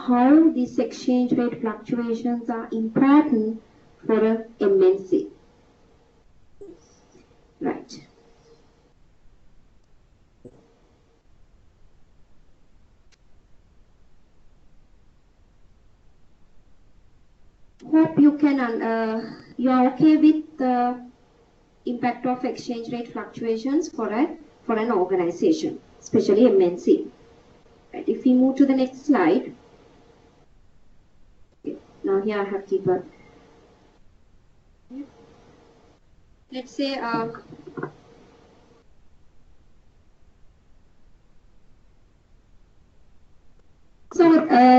how these exchange rate fluctuations are important for a MNC. Right. Hope you can you are okay with the impact of exchange rate fluctuations for an organization, especially MNC. Right. If we move to the next slide. Okay. Now here I have keep a. Let's say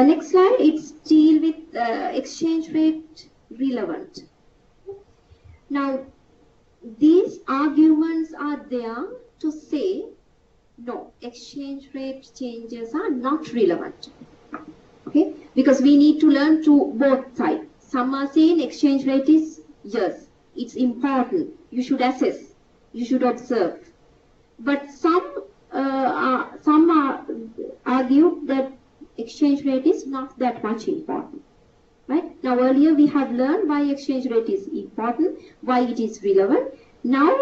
next slide, it's deal with exchange rate relevant. Now, these arguments are there to say, no, exchange rate changes are not relevant. Okay, because we need to learn to both sides. Some are saying exchange rate is, yes, it's important. You should assess, you should observe. But some argue that exchange rate is not that much important. Right? Now earlier we have learned why exchange rate is important, why it is relevant. Now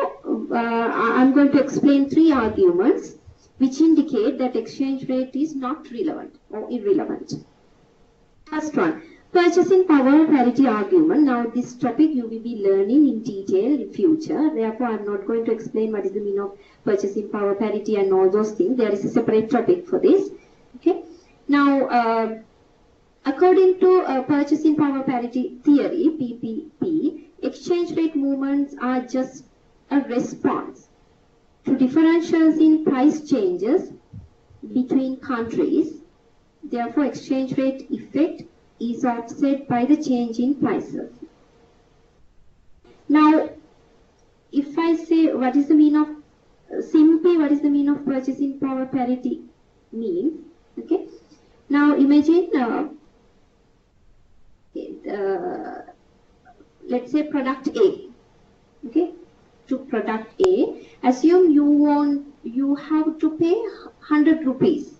I'm going to explain 3 arguments which indicate that exchange rate is not relevant or irrelevant. First one, purchasing power parity argument. Now this topic you will be learning in detail in future. Therefore I'm not going to explain what is the meaning of purchasing power parity and all those things. There is a separate topic for this. Okay. Now, according to purchasing power parity theory, PPP, exchange rate movements are just a response to differentials in price changes between countries. Therefore, exchange rate effect is offset by the change in prices. Now, if I say what is the meaning of, simply what is the meaning of purchasing power parity means, okay? Now imagine, let's say product A, okay? To product A, assume you have to pay 100 rupees.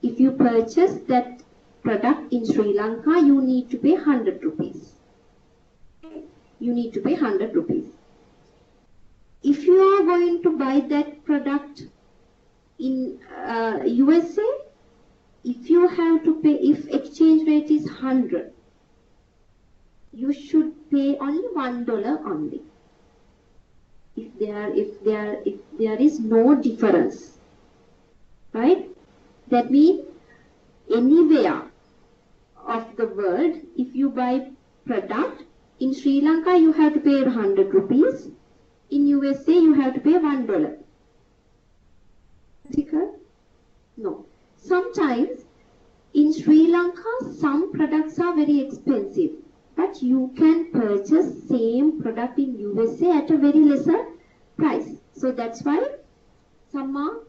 If you purchase that product in Sri Lanka, you need to pay 100 rupees. You need to pay 100 rupees. If you are going to buy that product in USA, if you have to pay, if exchange rate is 100, you should pay only $1 only. If there is no difference, right? That means anywhere of the world, if you buy product in Sri Lanka, you have to pay 100 rupees. In USA, you have to pay $1. No. Sometimes in Sri Lanka, some products are very expensive, but you can purchase same product in USA at a very lesser price. So that's why some are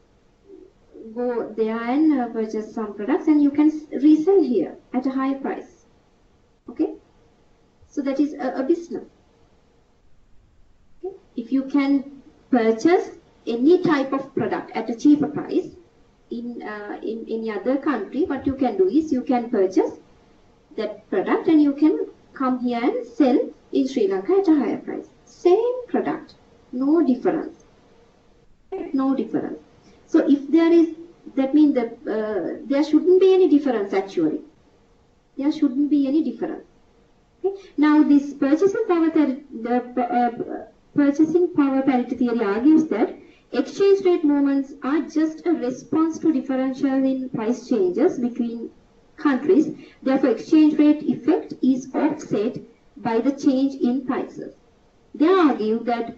go there and purchase some products, and you can resell here at a high price. Okay, so that is a business. Okay? If you can purchase any type of product at a cheaper price in any other country, what you can do is you can purchase that product and you can come here and sell in Sri Lanka at a higher price. Same product, no difference. No difference. So if there is, that means that there shouldn't be any difference actually. There shouldn't be any difference. Okay? Now this purchasing power parity theory argues that exchange rate movements are just a response to differential in price changes between countries. Therefore, exchange rate effect is offset by the change in prices. They argue that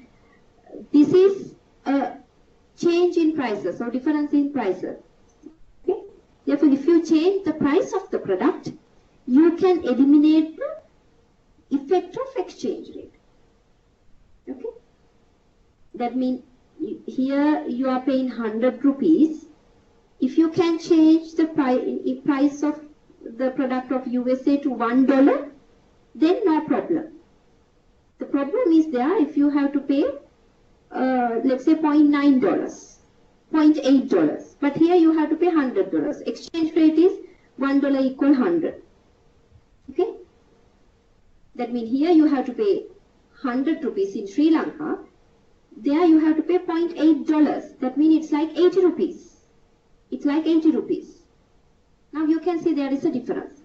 this is a change in prices or difference in prices. Okay? Therefore, if you change the price of the product, you can eliminate the effect of exchange rate. Okay? That means here you are paying 100 rupees. If you can change the price of the product of USA to $1, then no problem. The problem is there if you have to pay, let's say $0.9, $0.8. But here you have to pay $100. Exchange rate is $1 equal 100. Okay? That means here you have to pay 100 rupees in Sri Lanka. There you have to pay $0.8. That means it's like 80 rupees. It's like 80 rupees. Now you can see there is a difference.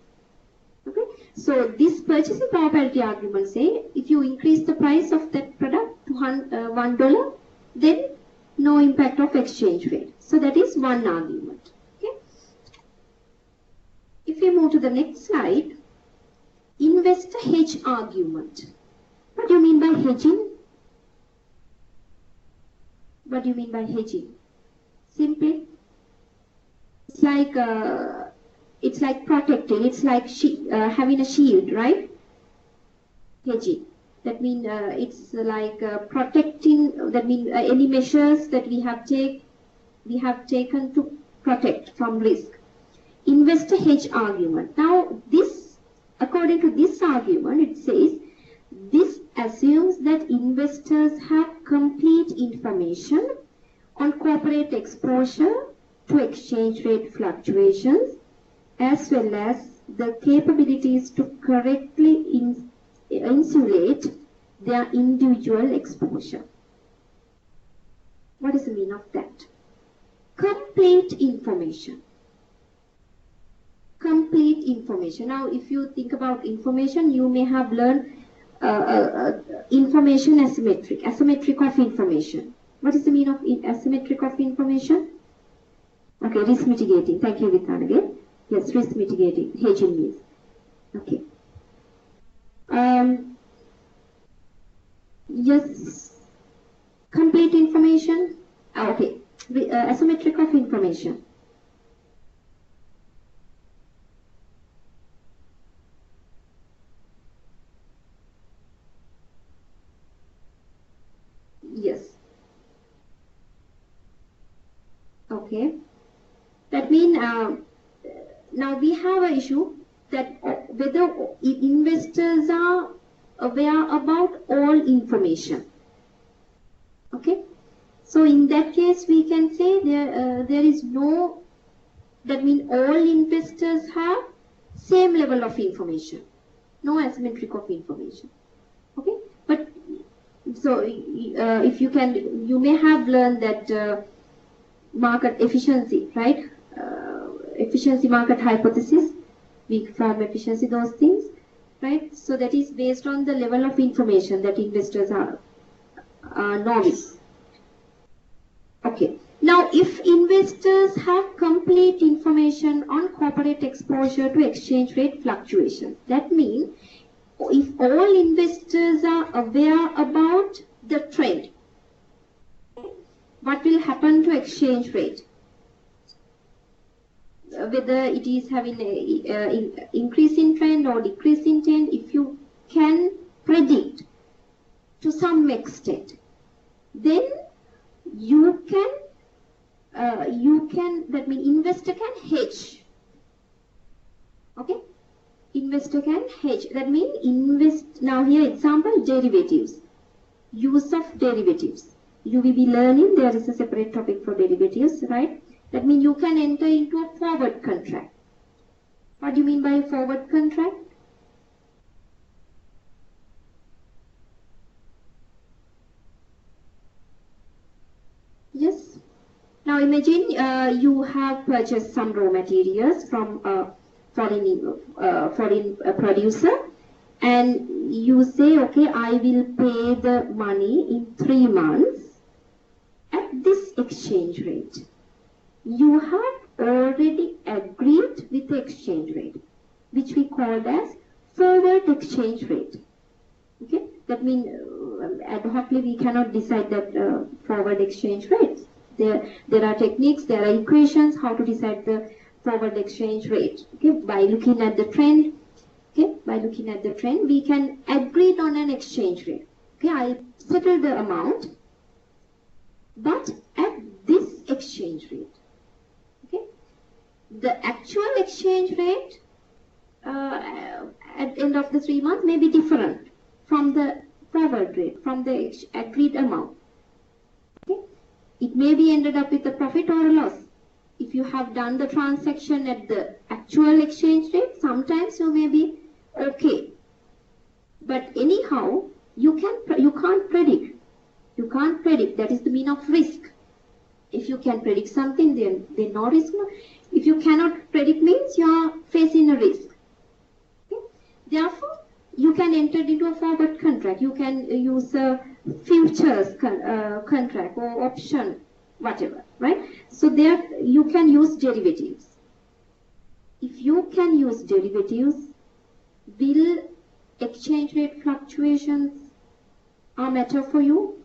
Okay? So this purchasing power parity argument say if you increase the price of that product to $1, then no impact of exchange rate. So that is one argument. Okay? If we move to the next slide, investor hedge argument. What do you mean by hedging? What do you mean by hedging? Simply, it's like protecting. It's like having a shield, right? Hedging. That means it's like protecting. That means any measures that we have taken to protect from risk. Investor hedge argument. Now, this, according to this argument, it says this assumes that investors have complete information on corporate exposure to exchange rate fluctuations, as well as the capabilities to correctly insulate their individual exposure. What is the meaning of that? Complete information. Complete information. Now, if you think about information, you may have learned information asymmetric of information. What is the meaning of asymmetric of information? Okay, risk mitigating. Thank you, Vithan, again. Yes, risk mitigating. Hedging means. Okay. Yes. Complete information. Okay. Asymmetric of information. Yes. Okay. That means now we have an issue that whether investors are aware about all information. Okay. So in that case, we can say there is no. That means all investors have same level of information. No asymmetric of information. Okay. But so if you may have learned that market efficiency, right? Efficiency market hypothesis, weak firm efficiency, those things, right? So that is based on the level of information that investors are novice. Okay. Now, if investors have complete information on corporate exposure to exchange rate fluctuations, that means if all investors are aware about the trend, what will happen to exchange rate? Whether it is having a increase in trend or decrease in trend, if you can predict to some extent, then you can that means investor can hedge. Okay, investor can hedge. That means invest. Now here example, derivatives, use of derivatives. You will be learning, there is a separate topic for derivatives, right? That means you can enter into a forward contract. What do you mean by a forward contract? Yes. Now imagine you have purchased some raw materials from a foreign producer, and you say, okay, I will pay the money in 3 months at this exchange rate. You have already agreed with the exchange rate, which we call as forward exchange rate. Okay, that means ad hocly we cannot decide that forward exchange rates. There are techniques, there are equations how to decide the forward exchange rate. Okay, by looking at the trend. Okay, by looking at the trend, we can agree on an exchange rate. Okay, I settle the amount, but at this exchange rate. Okay, the actual exchange rate at the end of the 3 months may be different from the forward rate, from the agreed amount. Okay, it may be ended up with a profit or a loss. If you have done the transaction at the actual exchange rate, sometimes you may be okay. But anyhow, you can't predict. You can't predict. That is the meaning of risk. If you can predict something, then no risk. No. If you cannot predict, means you are facing a risk. Okay? Therefore, you can enter into a forward contract. You can use a futures contract or option, whatever, right? So there you can use derivatives. If you can use derivatives, will exchange rate fluctuations are matter for you?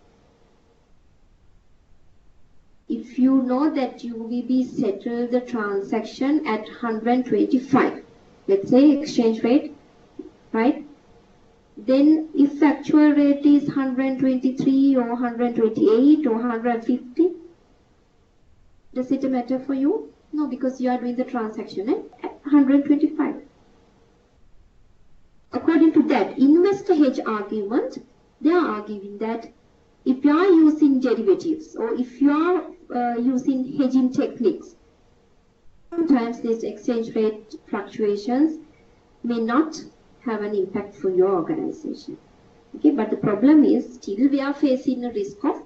If you know that you will be settle the transaction at 125, let's say exchange rate, right? Then if actual rate is 123 or 128 or 150, does it matter for you? No, because you are doing the transaction at 125. According to that investor hedge argument, they are arguing that if you are using derivatives or if you are using hedging techniques, sometimes these exchange rate fluctuations may not have an impact for your organization. Okay, but the problem is still we are facing a risk of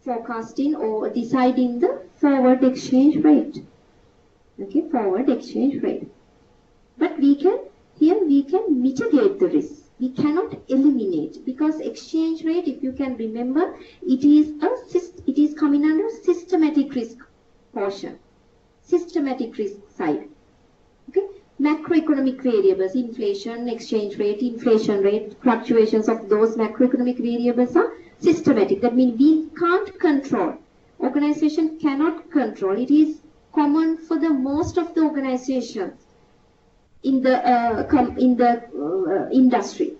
forecasting or deciding the forward exchange rate. Okay, forward exchange rate. But we can mitigate the risk. We cannot eliminate, because exchange rate, if you can remember, it is coming under systematic risk portion, systematic risk side. Okay, macroeconomic variables, inflation, exchange rate, inflation rate, fluctuations of those macroeconomic variables are systematic. That means we can't control. Organization cannot control. It is common for the most of the organizations in the industry,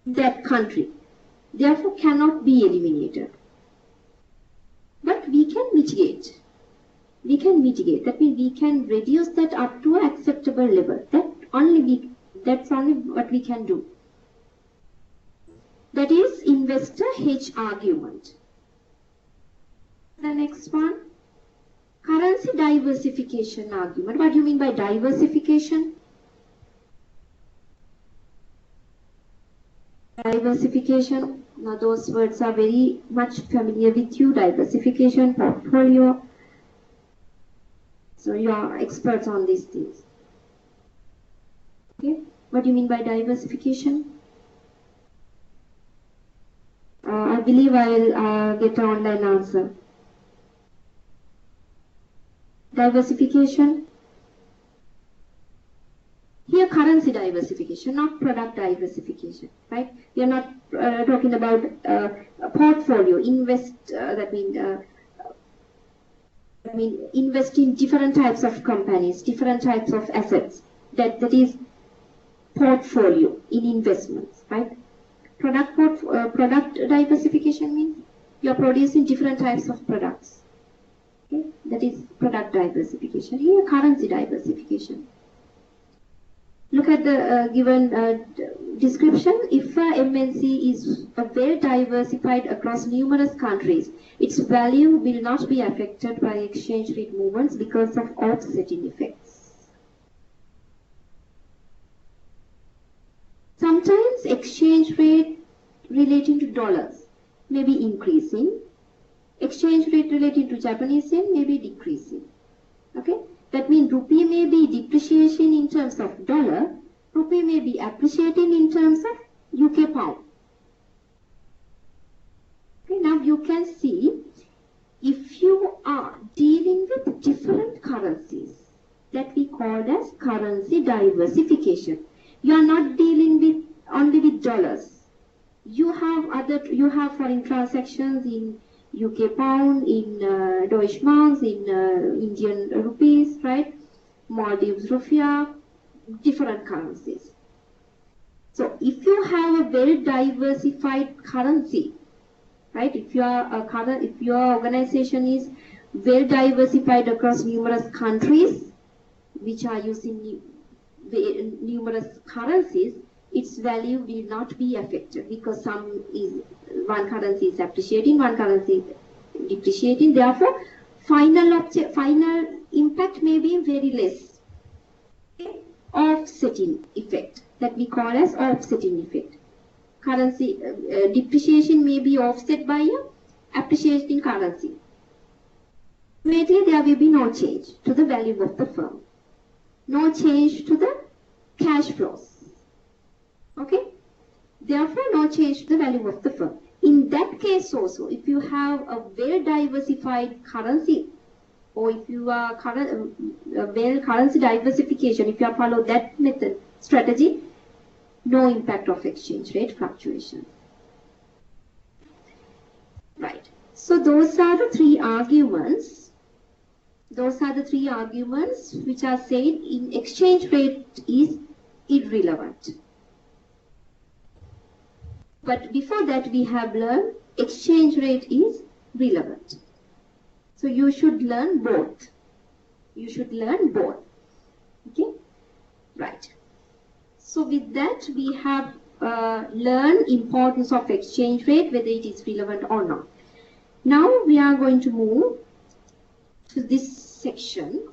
that country, therefore cannot be eliminated. But we can mitigate. We can mitigate. That means we can reduce that up to an acceptable level. That's only what we can do. That is investor hedge argument. The next one. Currency diversification argument. What do you mean by diversification? Diversification, now those words are very much familiar with you. Diversification, portfolio. So you are experts on these things. Okay, what do you mean by diversification? I believe I will get an online answer. Diversification. Here currency diversification, not product diversification, right? We are not talking about a portfolio, that means invest in different types of companies, different types of assets. That is portfolio in investments, right? Product diversification means you are producing different types of products. Okay, that is product diversification. Here, currency diversification. Look at the given description. If a MNC is well diversified across numerous countries, its value will not be affected by exchange rate movements because of offsetting effects. Sometimes exchange rate relating to dollars may be increasing. Exchange rate related to Japanese yen may be decreasing. Okay, that means rupee may be depreciation in terms of dollar, rupee may be appreciating in terms of UK pound. Okay, now you can see if you are dealing with different currencies, that we call as currency diversification. You are not dealing with only with dollars. You have foreign transactions in UK pound, in Deutsche Marks, in Indian rupees, right? Maldives rupiah, different currencies. So if you have a very diversified currency, right? If your organization is well diversified across numerous countries, which are using numerous currencies, its value will not be affected because one currency is appreciating, one currency is depreciating. Therefore, final impact may be very less. Okay? Offsetting effect, that we call as offsetting effect. Currency depreciation may be offset by a appreciation in currency. Ultimately, there will be no change to the value of the firm, no change to the cash flows. Okay, therefore no change to the value of the firm. In that case also, if you have a well diversified currency, or if you are well currency diversification, if you follow that method strategy, no impact of exchange rate fluctuation. Right. So those are the three arguments. Those are the three arguments which are said in exchange rate is irrelevant. But before that we have learned exchange rate is relevant. So you should learn both. You should learn both. Okay? Right. So with that we have learned importance of exchange rate, whether it is relevant or not. Now we are going to move to this section.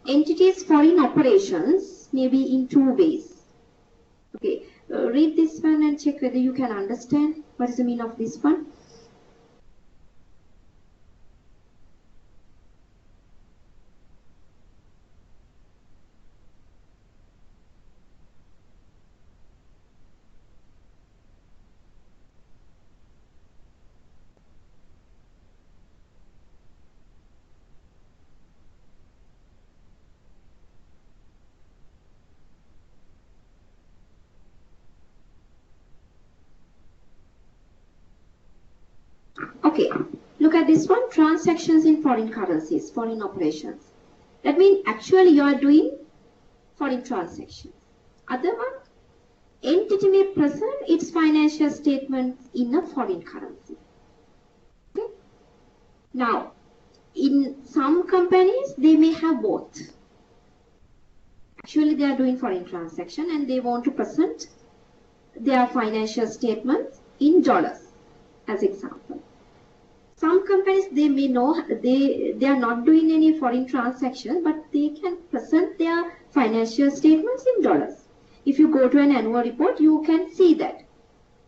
Entities foreign operations may be in two ways. Okay, read this one and check whether you can understand what is the meaning of this one. Okay, look at this one, transactions in foreign currencies, foreign operations. That means actually you are doing foreign transactions. Other one, entity may present its financial statements in a foreign currency. Okay? Now, in some companies, they may have both. Actually, they are doing foreign transaction and they want to present their financial statements in dollars, as example. Some companies, they may know they are not doing any foreign transaction, but they can present their financial statements in dollars. If you go to an annual report, you can see that.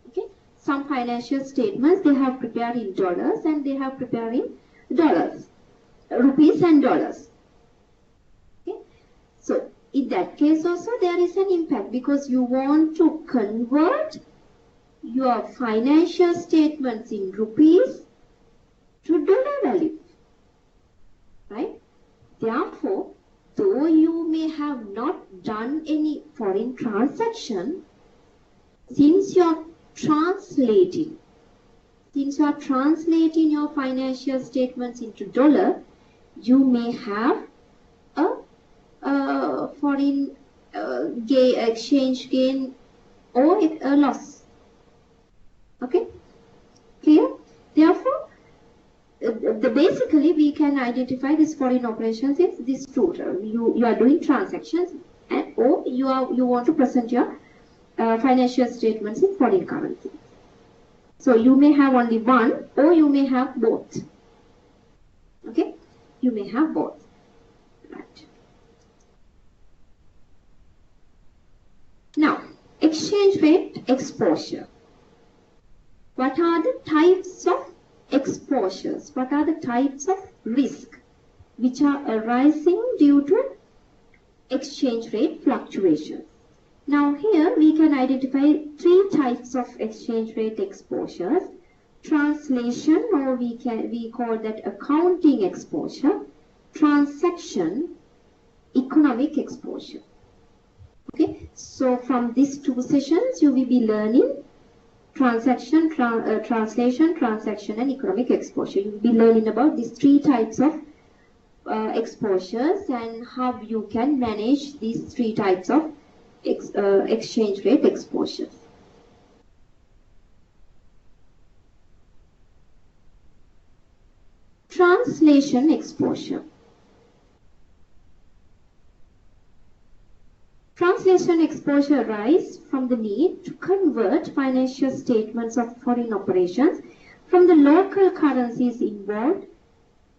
Okay, some financial statements they have prepared in dollars and they have prepared in dollars, rupees and dollars. Okay, so in that case also there is an impact because you want to convert your financial statements in rupees to dollar value, right? Therefore, though you may have not done any foreign transaction, since you are translating your financial statements into dollar, you may have a foreign exchange gain or a loss. Okay, clear? Therefore, basically we can identify this foreign operations is this two. You are doing transactions and or you want to present your financial statements in foreign currency. So you may have only one or you may have both. Okay, you may have both. Right. Now, exchange rate exposure. What are the types of exposures? What are the types of risk which are arising due to exchange rate fluctuations? Now here we can identify three types of exchange rate exposures. Translation, or we call that accounting exposure. Transaction, economic exposure. Okay, so from these two sessions you will be learning translation, transaction and economic exposure. You will be learning about these three types of exposures and how you can manage these three types of exchange rate exposures. Translation exposure. Translation exposure arises from the need to convert financial statements of foreign operations from the local currencies involved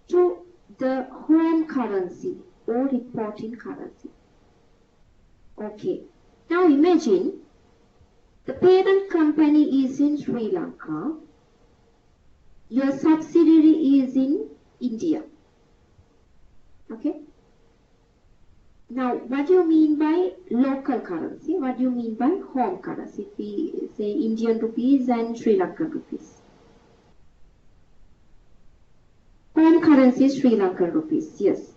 to the home currency or reporting currency. Okay. Now imagine the parent company is in Sri Lanka. Your subsidiary is in India. Okay. Now, what do you mean by local currency? What do you mean by home currency? If we say Indian rupees and Sri Lankan rupees. Home currency is Sri Lankan rupees. Yes.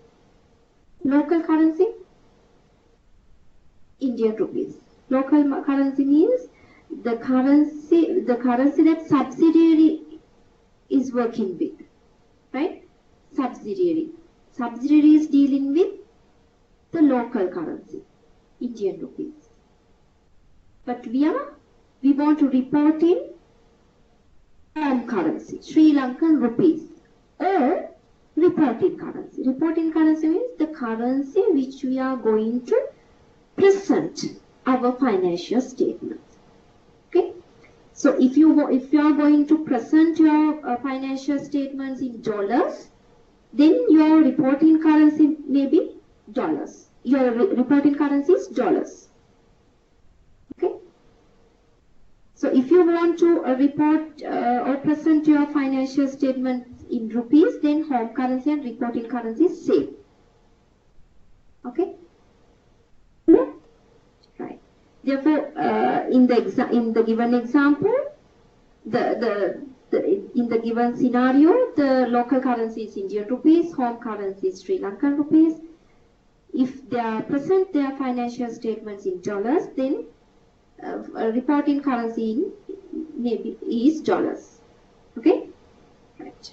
Local currency? Indian rupees. Local currency means the currency that subsidiary is working with, right? Subsidiary is dealing with the local currency, Indian rupees. But we want to report in home currency, Sri Lankan rupees, or reporting currency. Reporting currency means the currency which we are going to present our financial statements. Okay. So if you are going to present your financial statements in dollars, then your reporting currency may be dollars. Your reporting currency is dollars. Okay. So if you want to report or present your financial statements in rupees, then home currency and reporting currency is same. Okay. Right. Therefore, in the given example, in the given scenario, the local currency is Indian rupees, home currency is Sri Lankan rupees. If they are present their financial statements in dollars, then reporting currency maybe is dollars. Okay? Right.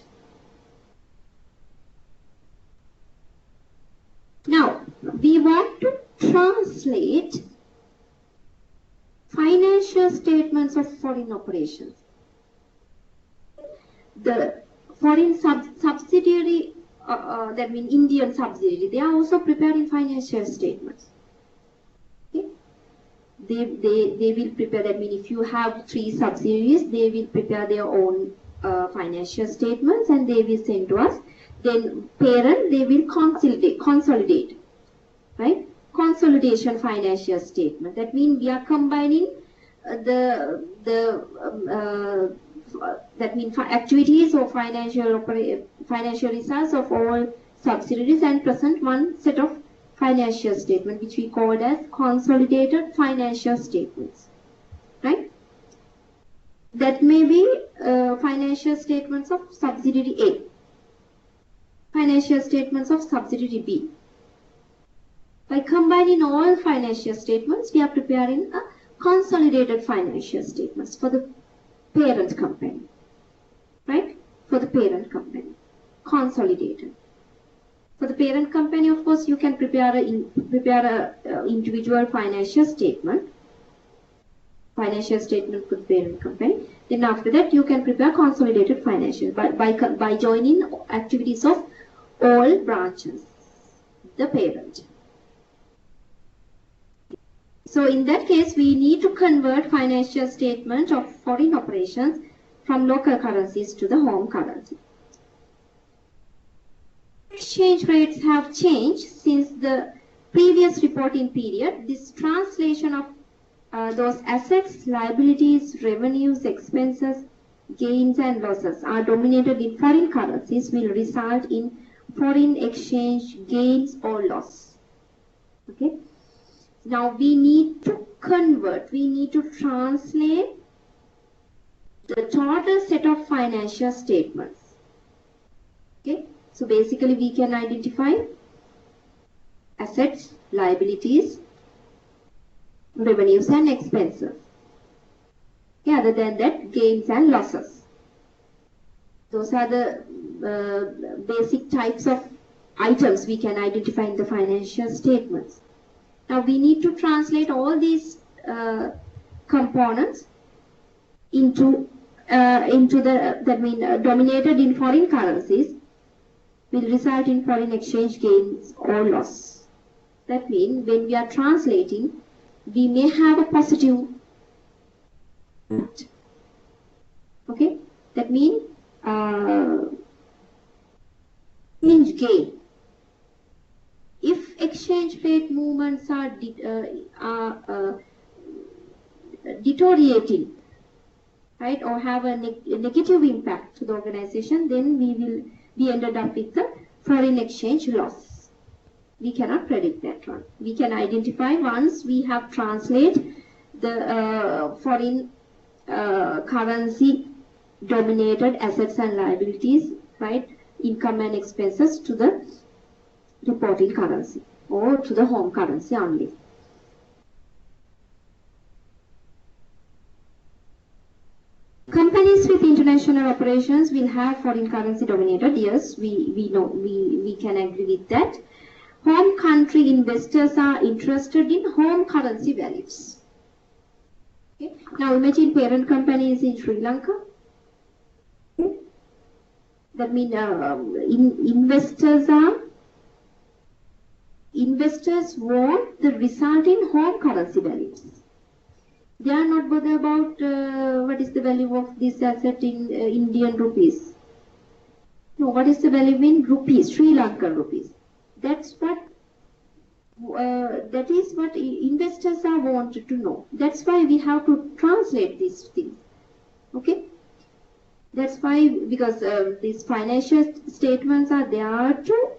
Now, we want to translate financial statements of foreign operations. The foreign subsidiary, that means Indian subsidiary, they are also preparing financial statements. Okay? They will prepare, that means if you have 3 subsidiaries, they will prepare their own financial statements and they will send to us. Then parent, they will consolidate, right? Consolidation financial statement. That means we are combining that means activities or financial results of all subsidiaries and present one set of financial statement which we call as consolidated financial statements, right? That may be financial statements of subsidiary A, financial statements of subsidiary B. By combining all financial statements, we are preparing a consolidated financial statements for the parent company, right? For the parent company, consolidated. For the parent company, of course, you can prepare a individual financial statement for the parent company. Then after that, you can prepare consolidated financial by joining activities of all branches, the parent. So in that case, we need to convert financial statement of foreign operations from local currencies to the home currency. Exchange rates have changed since the previous reporting period. This translation of those assets, liabilities, revenues, expenses, gains and losses are dominated in foreign currencies will result in foreign exchange gains or loss. Okay. Now we need to convert, we need to translate the total set of financial statements. Okay, so basically we can identify assets, liabilities, revenues and expenses. Okay, other than that, gains and losses. Those are the basic types of items we can identify in the financial statements. Now we need to translate all these components into dominated in foreign currencies will result in foreign exchange gains or loss. That means when we are translating, we may have a positive. Okay, that means exchange gain. If exchange rate movements are deteriorating, right, or have a negative impact to the organization, then we will be ended up with the foreign exchange loss. We cannot predict that one. We can identify once we have translated the foreign currency dominated assets and liabilities, right, income and expenses to the reporting currency or to the home currency only. Companies with international operations will have foreign currency dominated. Yes, we know, we can agree with that. Home country investors are interested in home currency values. Okay. Now imagine parent company is in Sri Lanka. Okay. That means investors want the result in home currency values. They are not bothered about what is the value of this asset in Indian rupees. No, what is the value in rupees, Sri Lankan rupees. That's what that is what investors are wanted to know. That's why we have to translate these things. Okay. That's why, because these financial statements are there to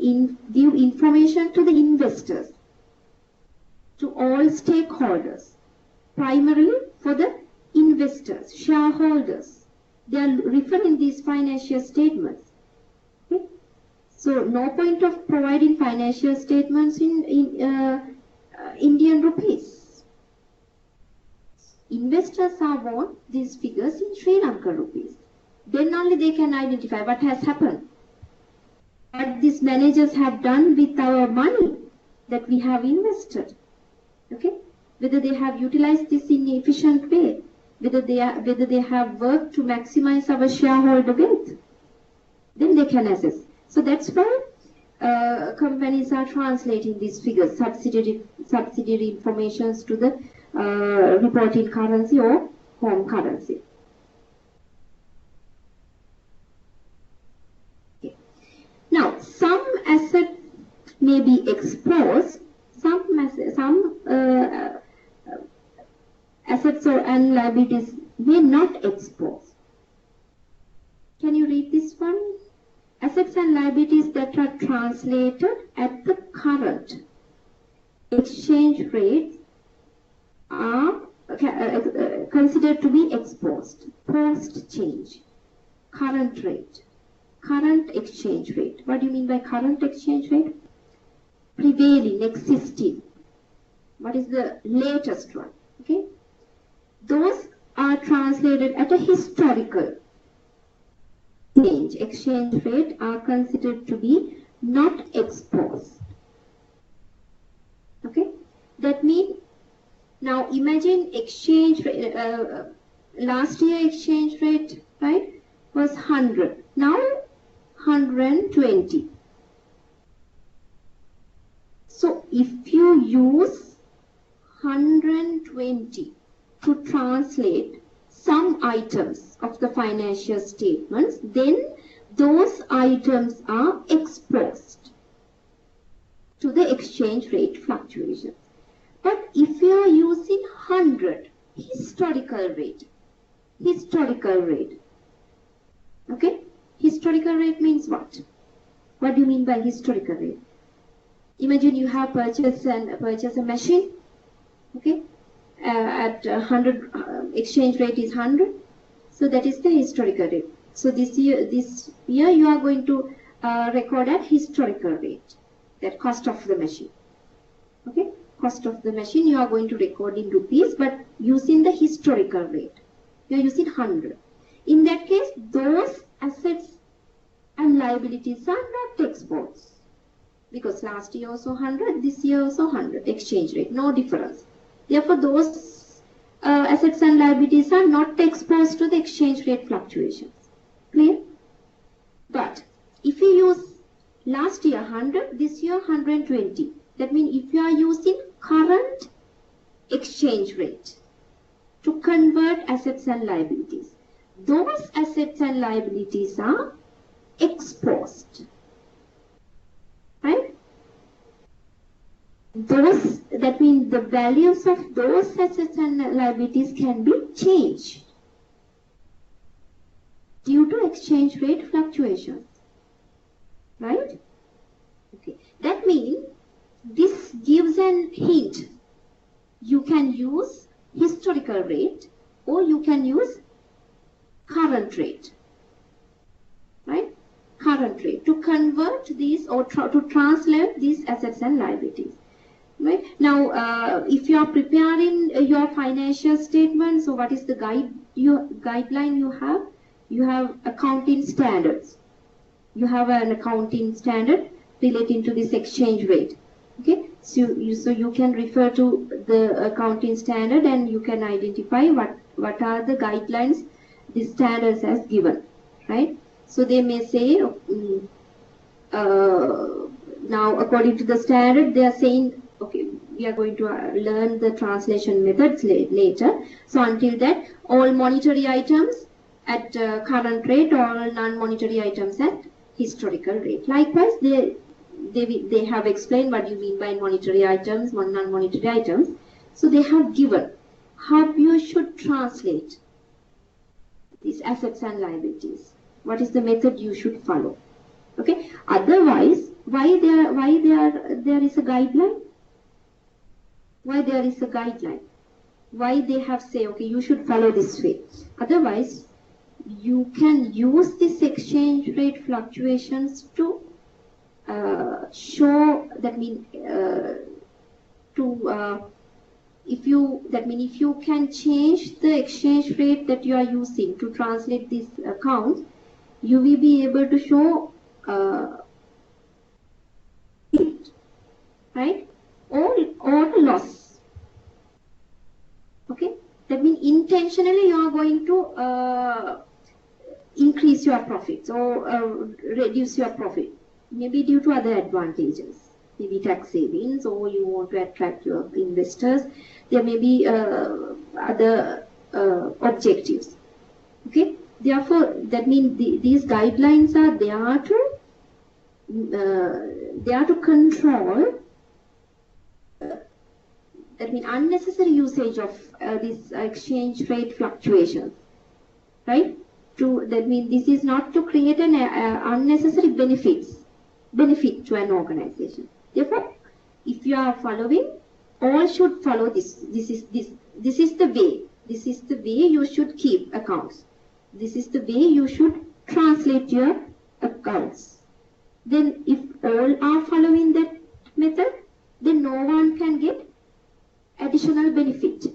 give information to the investors, to all stakeholders, primarily for the investors, shareholders. They are referring these financial statements. Okay? So no point of providing financial statements in Indian rupees. Investors want these figures in Sri Lankan rupees. Then only they can identify what has happened, what these managers have done with our money that we have invested. Okay, whether they have utilized this in an efficient way, whether they have worked to maximize our shareholder wealth, then they can assess. So that's why companies are translating these figures, subsidiary informations to the reporting currency or home currency. Now, some assets may be exposed, some assets and liabilities may not expose. Can you read this one? Assets and liabilities that are translated at the current exchange rate are considered to be exposed. Post change, current rate. Current exchange rate. What do you mean by current exchange rate? Prevailing, existing. What is the latest one? Okay. Those are translated at a historical change. Exchange rate are considered to be not exposed. Okay. That means, now imagine exchange rate, last year exchange rate, right, was 100. Now 120. So if you use 120 to translate some items of the financial statements, then those items are exposed to the exchange rate fluctuations. But if you are using 100, historical rate, okay? Historical rate means what? What do you mean by historical rate? Imagine you have purchased a machine, okay? At 100, exchange rate is 100, so that is the historical rate. So this year you are going to record at historical rate, that cost of the machine. Okay, cost of the machine you are going to record in rupees, but using the historical rate. You are using 100. In that case, those assets and liabilities are not exposed, because last year also 100, this year also 100, exchange rate, no difference. Therefore, those assets and liabilities are not exposed to the exchange rate fluctuations. Clear? But if you use last year 100, this year 120, that means if you are using current exchange rate to convert assets and liabilities, those assets and liabilities are exposed. those, that means the values of those assets and liabilities can be changed due to exchange rate fluctuations, right? Okay, that means this gives an hint. You can use historical rate or you can use current rate, right? Current rate to convert these or to translate these assets and liabilities. Right? Now, if you are preparing your financial statement, so what is the guideline you have? You have accounting standards. You have an accounting standard relating to this exchange rate. Okay, so you can refer to the accounting standard and you can identify what are the guidelines the standards has given, right? So they may say, now according to the standard, they are saying, okay, we are going to learn the translation methods later. So until that, all monetary items at current rate, all non-monetary items at historical rate. Likewise, they have explained what you mean by monetary items, non-monetary items. So they have given how you should translate these assets and liabilities. What is the method you should follow? Okay. Otherwise, why there is a guideline? Why there is a guideline? Why they have say, okay, you should follow this way. Otherwise, you can use this exchange rate fluctuations to show, that mean if you can change the exchange rate that you are using to translate these accounts, you will be able to show right, or loss. Okay, that means intentionally you are going to increase your profits or reduce your profit, maybe due to other advantages, maybe tax savings, or you want to attract your investors. There may be other objectives. Okay, therefore that means these guidelines are there to control that means unnecessary usage of this exchange rate fluctuations, right? That means this is not to create an unnecessary benefit to an organization. Therefore, if you are following, all should follow this. This is the way. This is the way you should keep accounts. This is the way you should translate your accounts. Then, if all are following that method, then no one can get additional benefit.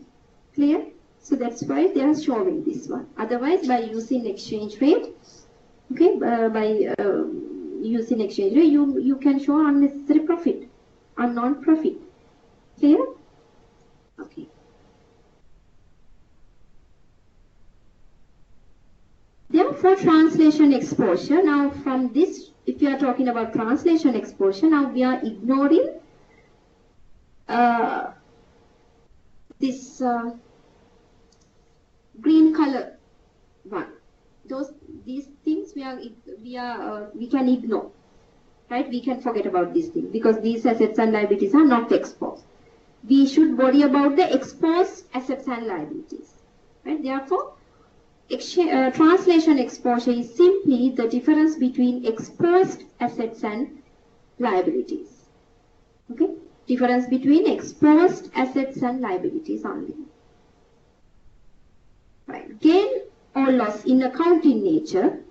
Clear? So that's why they are showing this one. Otherwise, by using exchange rate, okay, using exchange rate, you can show unnecessary profit, unknown profit. Clear? Okay. Therefore, translation exposure. Now, from this, if you are talking about translation exposure, now we are ignoring this green color one. These things we can ignore, right? We can forget about these things because these assets and liabilities are not exposed. We should worry about the exposed assets and liabilities, right? Therefore, translation exposure is simply the difference between exposed assets and liabilities. Okay, difference between exposed assets and liabilities only. Right. Gain or loss in accounting nature.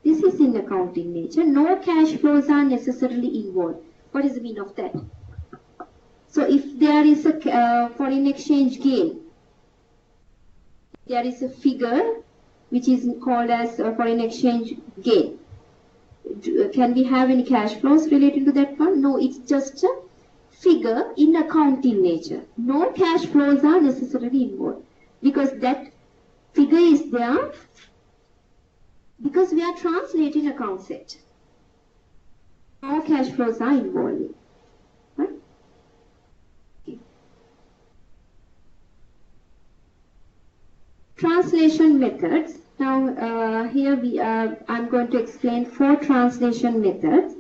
This is in accounting nature. No cash flows are necessarily involved. What is the meaning of that? So if there is a foreign exchange gain, there is a figure which is called as foreign exchange gain. Can we have any cash flows related to that one? No, it's just a figure in accounting nature. No cash flows are necessarily involved because that figure is there because we are translating account set. No cash flows are involved. Right? Okay. Translation methods. Now here I'm going to explain 4 translation methods.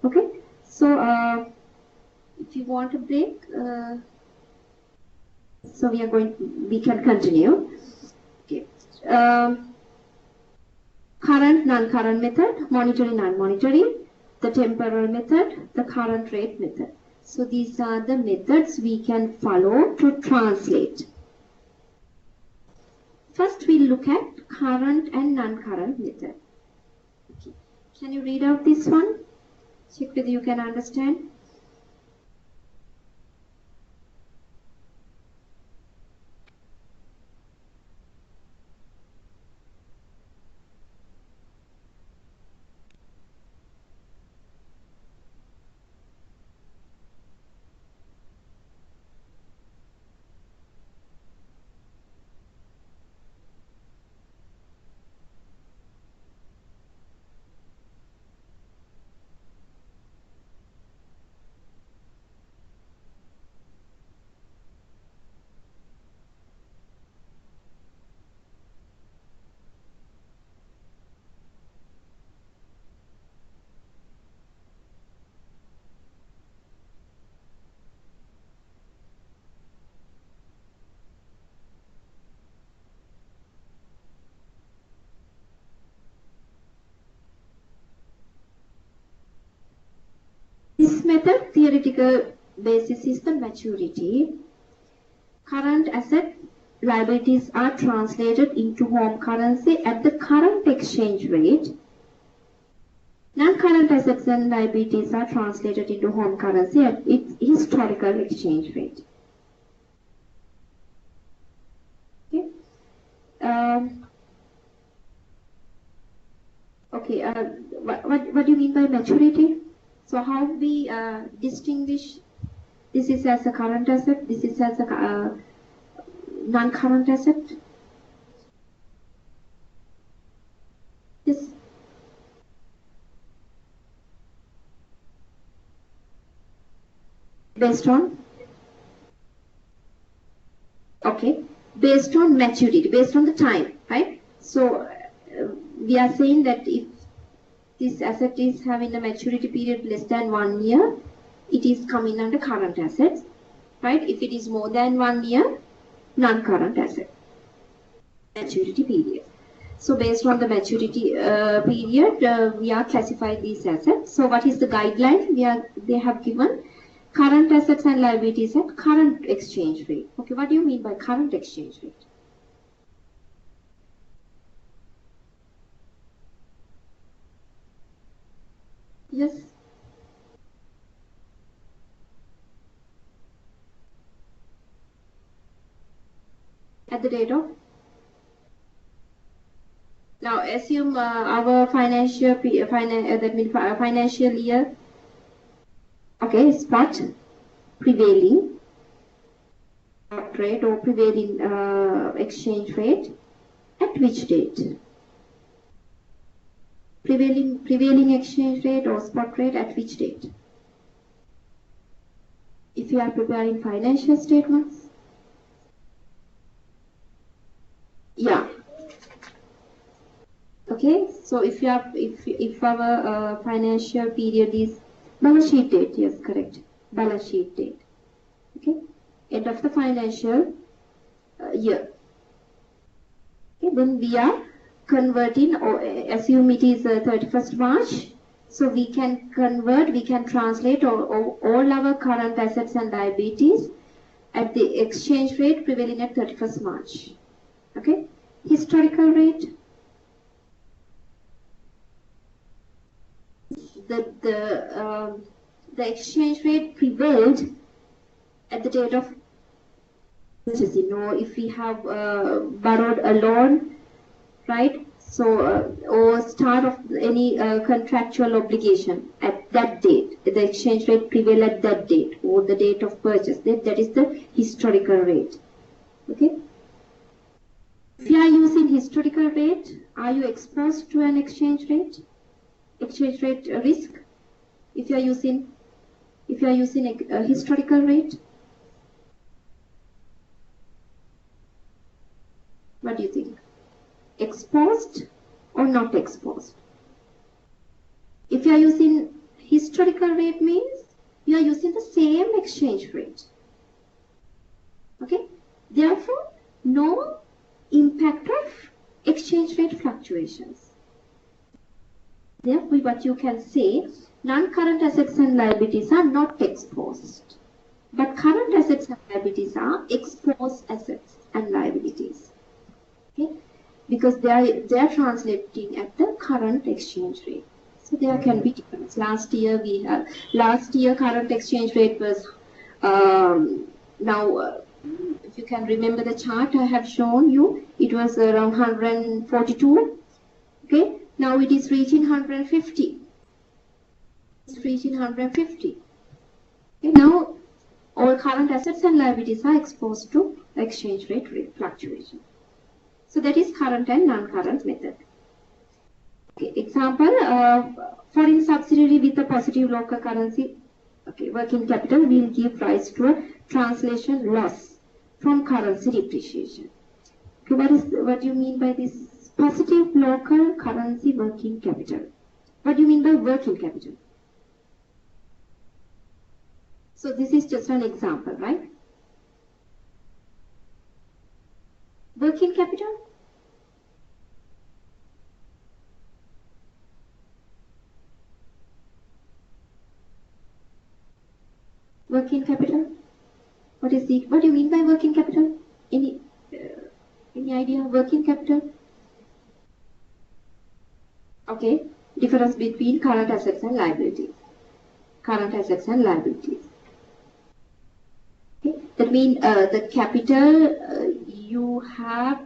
Okay, so if you want a break, so we can continue. Okay. Current, non-current method, monetary, non-monetary, the temporal method, the current rate method. So these are the methods we can follow to translate. First we'll look at current and non-current method. Okay. Can you read out this one? Check whether you can understand. This method, theoretical basis is the maturity. Current asset liabilities are translated into home currency at the current exchange rate. Non-current assets and liabilities are translated into home currency at its historical exchange rate. Okay. What do you mean by maturity? So how we distinguish this is as a current asset, this is as a non-current asset? Yes. Based on? Okay. Based on maturity, based on the time, right? So we are saying that if this asset is having a maturity period less than 1 year, it is coming under current assets, right? If it is more than 1 year, non-current asset. Maturity period. So based on the maturity period, we are classifying these assets. So what is the guideline? They have given current assets and liabilities at current exchange rate. Okay, what do you mean by current exchange rate? Yes. At the date of? Now assume our financial financial year. Okay, spot prevailing rate or prevailing exchange rate at which date? Prevailing exchange rate or spot rate at which date? If you are preparing financial statements, yeah. Okay, so if our financial period is balance sheet date, yes, correct, balance sheet date. Okay, end of the financial year. Okay, then we are converting, or assume it is 31st March. So we can convert, we can translate all our current assets and liabilities at the exchange rate prevailing at 31st March. Okay, historical rate. The exchange rate prevailed at the date of purchase. You know, if we have borrowed a loan, right? So or start of any contractual obligation at that date, the exchange rate prevail at that date or the date of purchase. That is the historical rate. Okay. If you are using historical rate, are you exposed to an exchange rate risk? If you are using a historical rate, what do you think? Exposed or not exposed? If you are using historical rate, means you are using the same same exchange rate. Okay, therefore no impact of exchange rate fluctuations. Therefore, what you can say, non-current assets and liabilities are not exposed, but current assets and liabilities are exposed assets and liabilities. Okay, because they are translating at the current exchange rate. So there can be difference. Last year current exchange rate was if you can remember the chart I have shown you, it was around 142. Okay, now it is reaching 150. It's reaching 150. Okay, now all current assets and liabilities are exposed to exchange rate fluctuation. So that is current and non-current method. Okay, example, foreign subsidiary with a positive local currency, okay, working capital will give rise to a translation loss from currency depreciation. Okay, what do you mean by this positive local currency working capital? What do you mean by working capital? So this is just an example, right? Working capital? Working capital? What do you mean by working capital? Any idea? Working capital? Okay, difference between current assets and liabilities. Current assets and liabilities. Okay, that means the capital you have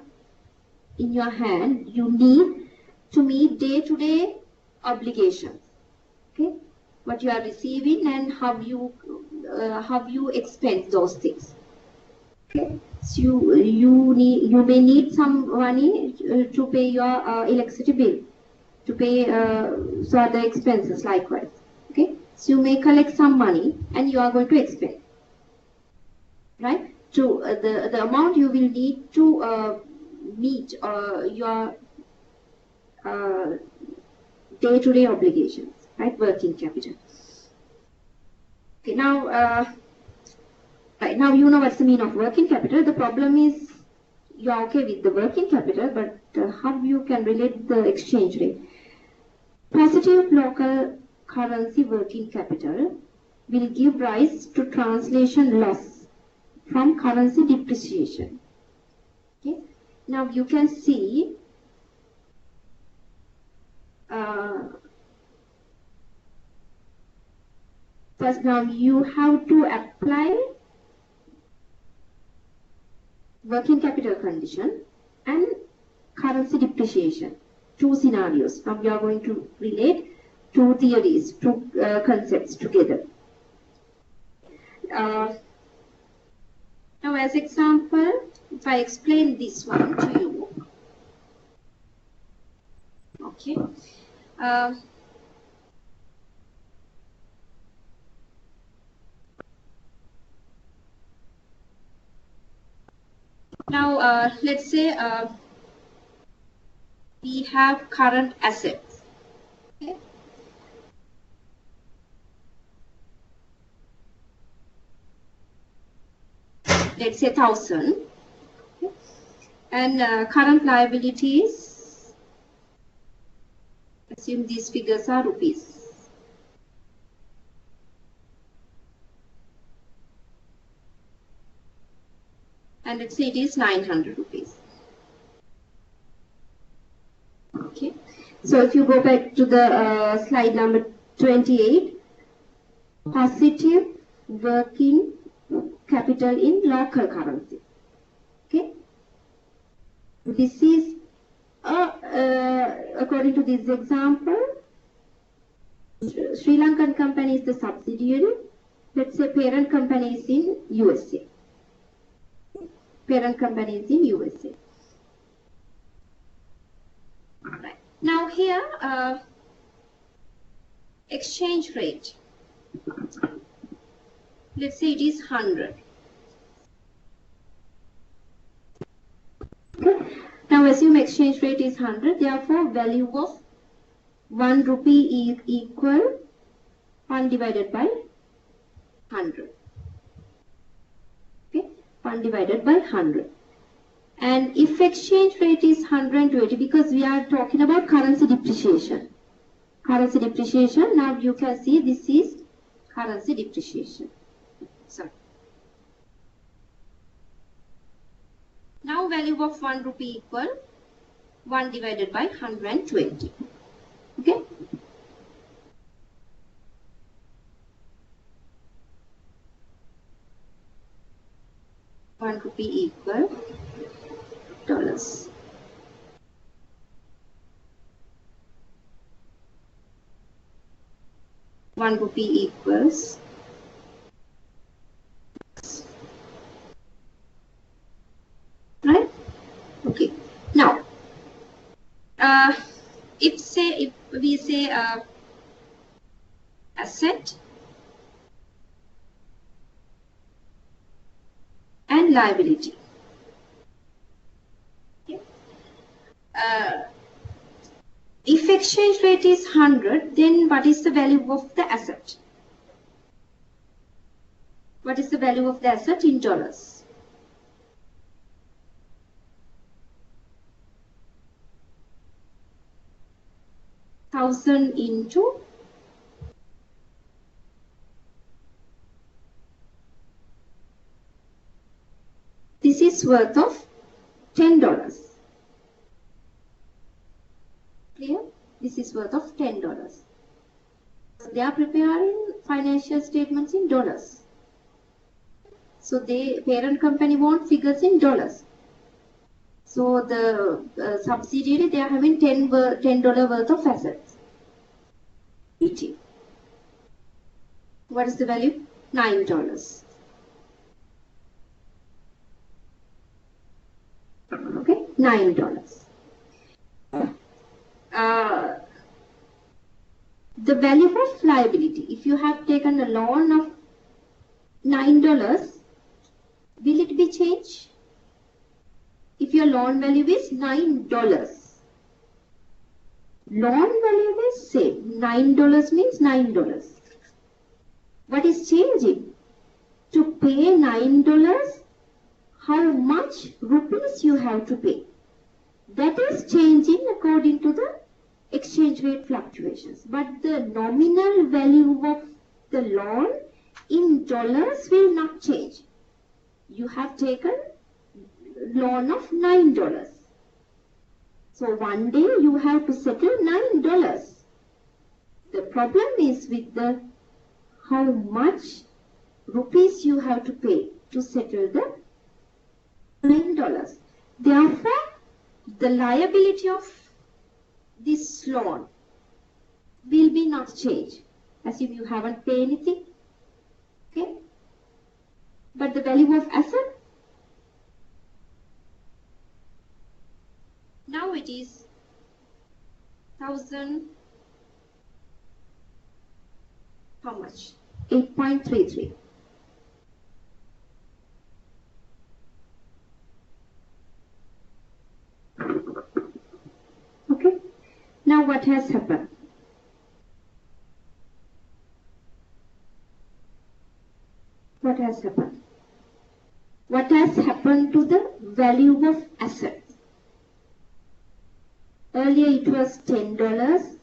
in your hand, you need to meet day-to-day obligations. Okay, what you are receiving and how you expense those things. Okay, so you may need some money to pay your electricity bill, to pay so other expenses likewise. Okay, so you may collect some money and you are going to expend, right? To the amount you will need to meet your day-to-day obligations, right? Working capital. Okay, now right now you know what's the meaning of working capital. The problem is you are okay with the working capital, but how you can relate the exchange rate? Positive local currency working capital will give rise to translation loss from currency depreciation. Okay, now you can see first, now you have to apply working capital condition and currency depreciation. Two scenarios. Now we are going to relate two theories, two concepts together. Now as example, if I explain this one to you, okay. Now let's say we have current assets. Okay. Let's say 1,000. Okay. And current liabilities, assume these figures are rupees. And let's say it is 900 rupees. Okay, so if you go back to the slide number 28, positive working capital in local currency. Okay, this is according to this example, Sri Lankan company is the subsidiary. Let's say parent company is in USA. Parent company is in USA. All right. Now here, exchange rate. Let's say it is 100. Okay. Now assume exchange rate is 100. Therefore, value of 1 rupee is equal 1 divided by 100. 1 divided by 100. And if exchange rate is 120, because we are talking about currency depreciation. Currency depreciation, now you can see this is currency depreciation. So, now value of 1 rupee equal 1 divided by 120. Okay. $1 equal dollars. $1 equals right. Okay. Now, if we say asset and liability. Okay. If exchange rate is 100, then what is the value of the asset? What is the value of the asset in dollars? $1,000 into this is worth of $10. Clear? This is worth of $10. They are preparing financial statements in dollars. So the parent company wants figures in dollars. So the subsidiary, they are having $10 worth of assets. ET. What is the value? $9. Okay, $9. The value of liability, if you have taken a loan of $9, will it be changed? If your loan value is $9, loan value is same. $9 means $9. What is changing? To pay $9, how much rupees you have to pay? That is changing according to the exchange rate fluctuations. But the nominal value of the loan in dollars will not change. You have taken loan of $9. So one day you have to settle $9. The problem is with the how much rupees you have to pay to settle the $9. Therefore, the liability of this loan will be not changed, as if you haven't paid anything. Okay? But the value of asset, now it is 1,000, how much? 8.33. Okay. Now what has happened? What has happened? What has happened to the value of assets? Earlier it was $10.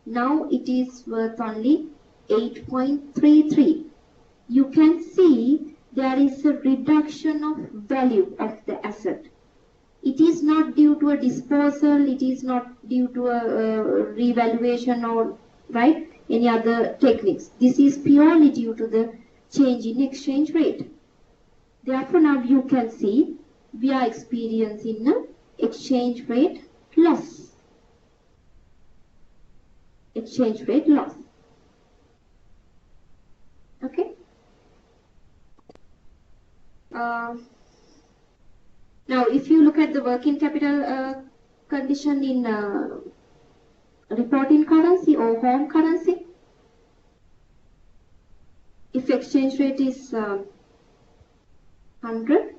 Now it is worth only 8.33. You can see there is a reduction of value of the asset. It is not due to a disposal, it is not due to a revaluation or right any other techniques. This is purely due to the change in exchange rate. Therefore, now you can see we are experiencing an exchange rate loss. Exchange rate loss. Okay. Now, if you look at the working capital condition in reporting currency or home currency, if exchange rate is 100,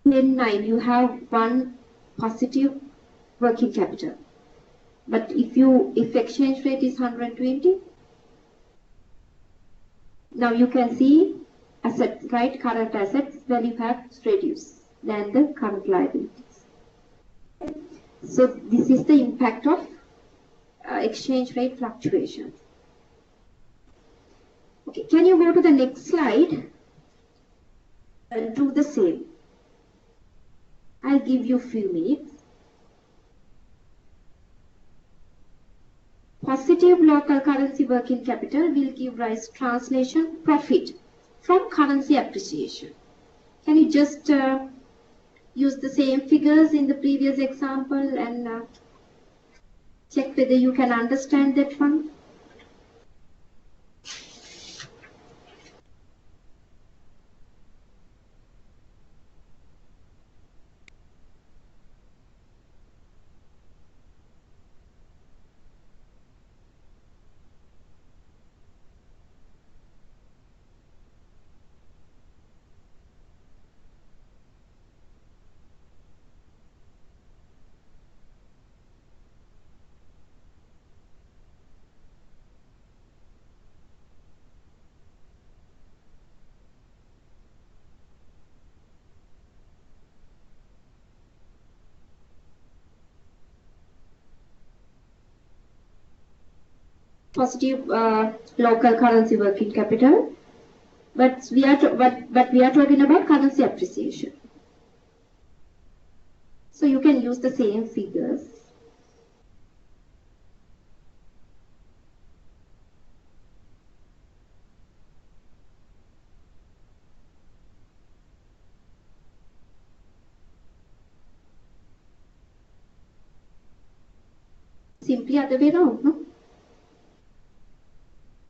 then 9, you have one positive working capital. But if exchange rate is 120, now you can see assets, right? Current assets value have reduced than the current liabilities. So this is the impact of exchange rate fluctuations. Okay, can you go to the next slide and do the same? I'll give you a few minutes. Positive local currency working capital will give rise to translation profit from currency appreciation. Can you just use the same figures in the previous example and check whether you can understand that one? Positive local currency working capital, but we are talking about currency appreciation. So you can use the same figures. Simply other way around, no?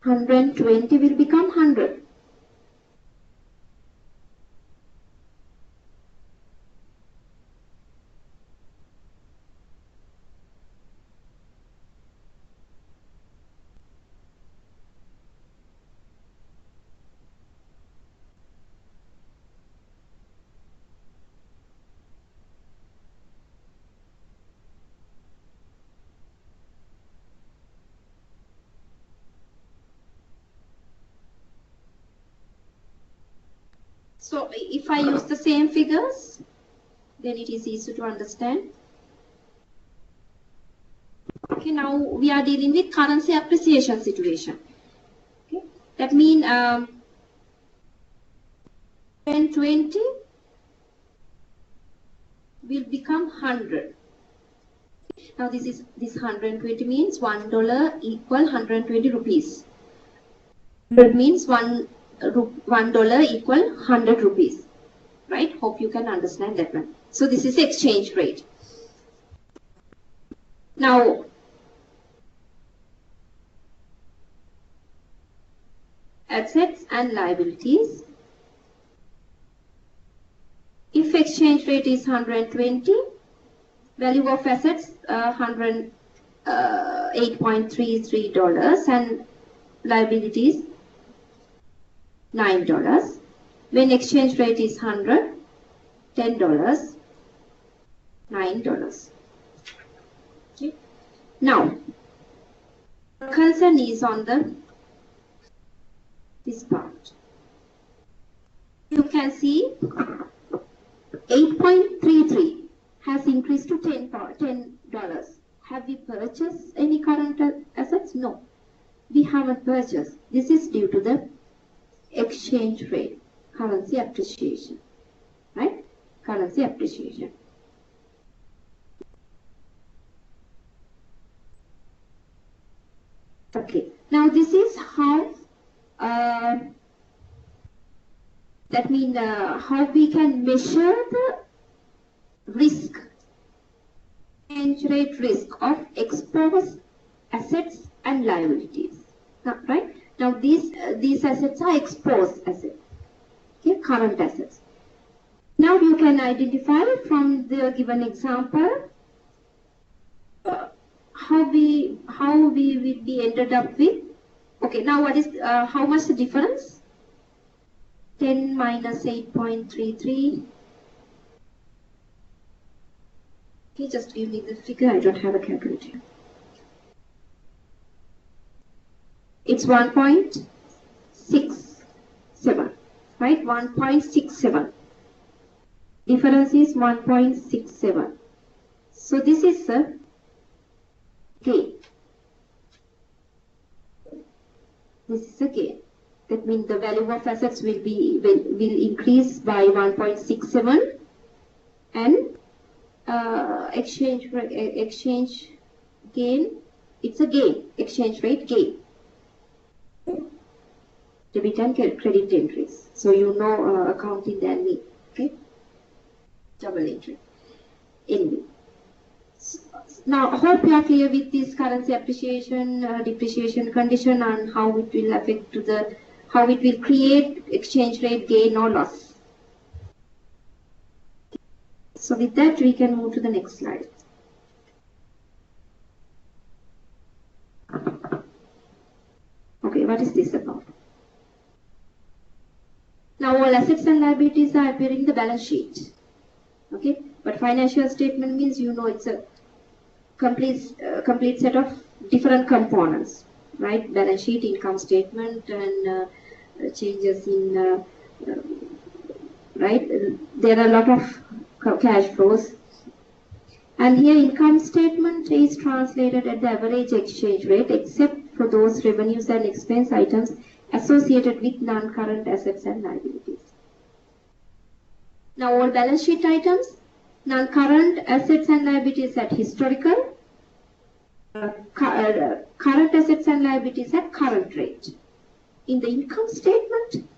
120 will become 100. So if I use the same figures, then it is easy to understand. Okay, now we are dealing with currency appreciation situation. Okay, that means 20 will become 100. Now this 120 means $1 equal 120 rupees. That means $1 equal 100 rupees. Right? Hope you can understand that one. So this is exchange rate. Now assets and liabilities. If exchange rate is 120, value of assets $8.33 and liabilities $9. When exchange rate is 100, $10, $9. Okay. Now, concern is on this part. You can see 8.33 has increased to $10. Have we purchased any current assets? No, we haven't purchased. This is due to the exchange rate, currency appreciation, right? Currency appreciation. Okay, now this is how that means how we can measure the risk, exchange rate risk of exposed assets and liabilities. Right? Now these assets are exposed assets, okay, current assets. Now you can identify from the given example how we will be ended up with. Okay, now what is how much the difference? 10 minus 8.33. Okay, just give me the figure. I don't have a calculator. It's 1.67. right? 1.67. Difference is 1.67. So this is a gain. This is a gain. That means the value of assets will increase by 1.67, and exchange gain, it's a gain, exchange rate gain. Debit and credit entries. So you know accounting than me. Okay, double entry. Anyway, now hope you are clear with this currency appreciation, depreciation condition, and how it will affect to the, how it will create exchange rate gain or loss. So with that, we can move to the next slide. Okay, what is this about? Now all assets and liabilities are appearing in the balance sheet. Okay, but financial statement means, you know, it's a complete set of different components, right? Balance sheet, income statement, and changes in right. There are a lot of cash flows, and here income statement is translated at the average exchange rate, except for those revenues and expense items associated with non-current assets and liabilities. Now all balance sheet items, non-current assets and liabilities at historical, current assets and liabilities at current rate. In the income statement,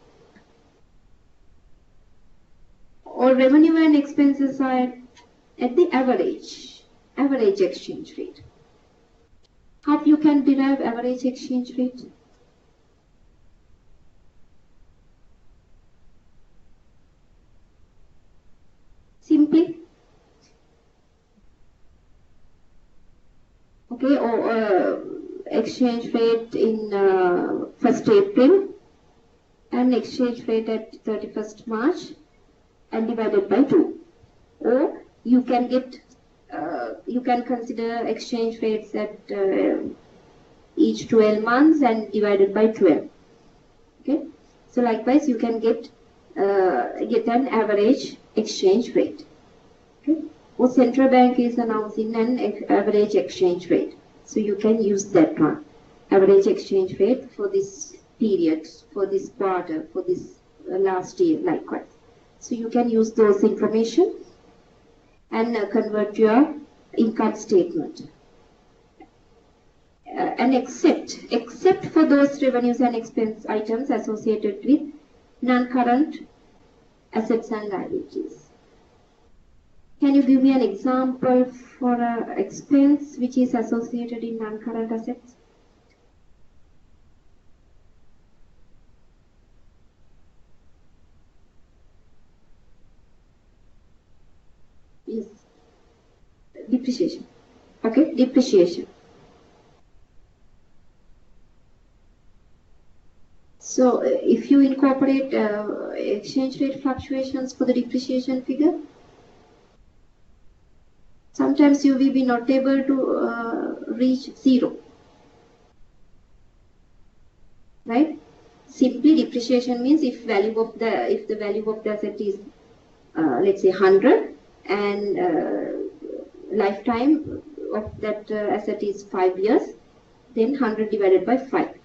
all revenue and expenses are at the average exchange rate. How you can derive average exchange rate? Simply, okay, or exchange rate in 1st April and exchange rate at 31st March and divided by 2. Or you can get, you can consider exchange rates at each 12 months and divided by 12. Okay, so likewise you can get an average exchange rate. Okay, or central bank is announcing an average exchange rate, so you can use that one, average exchange rate for this period, for this quarter, for this last year, likewise. So you can use those information and convert your income statement. And except for those revenues and expense items associated with non-current assets and liabilities. Can you give me an example for an expense which is associated in non-current assets? Yes. Depreciation. Okay, depreciation. So if you incorporate exchange rate fluctuations for the depreciation figure, sometimes you will be not able to reach 0, right? Simply depreciation means if the value of the asset is let's say 100, and lifetime of that asset is 5 years, then 100 divided by 5,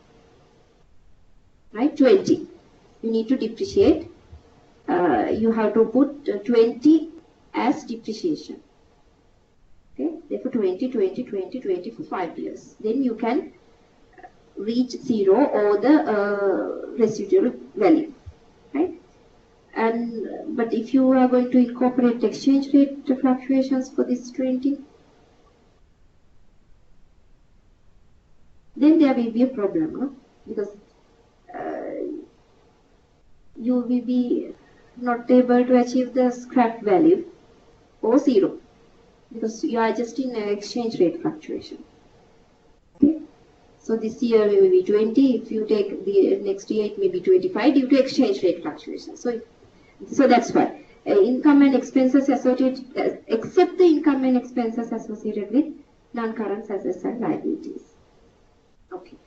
right? 20. You need to depreciate. You have to put 20 as depreciation. Okay, therefore 20, 20, 20, 20 for 5 years. Then you can reach 0 or the residual value, right? And but if you are going to incorporate exchange rate fluctuations for this 20, then there will be a problem, no? Because you will be not able to achieve the scrap value or 0, because you are just in exchange rate fluctuation. Okay, so this year it will be 20. If you take the next year, it may be 25 due to exchange rate fluctuation. So that's why income and expenses associated, except the income and expenses associated with non-current assets and liabilities. Okay.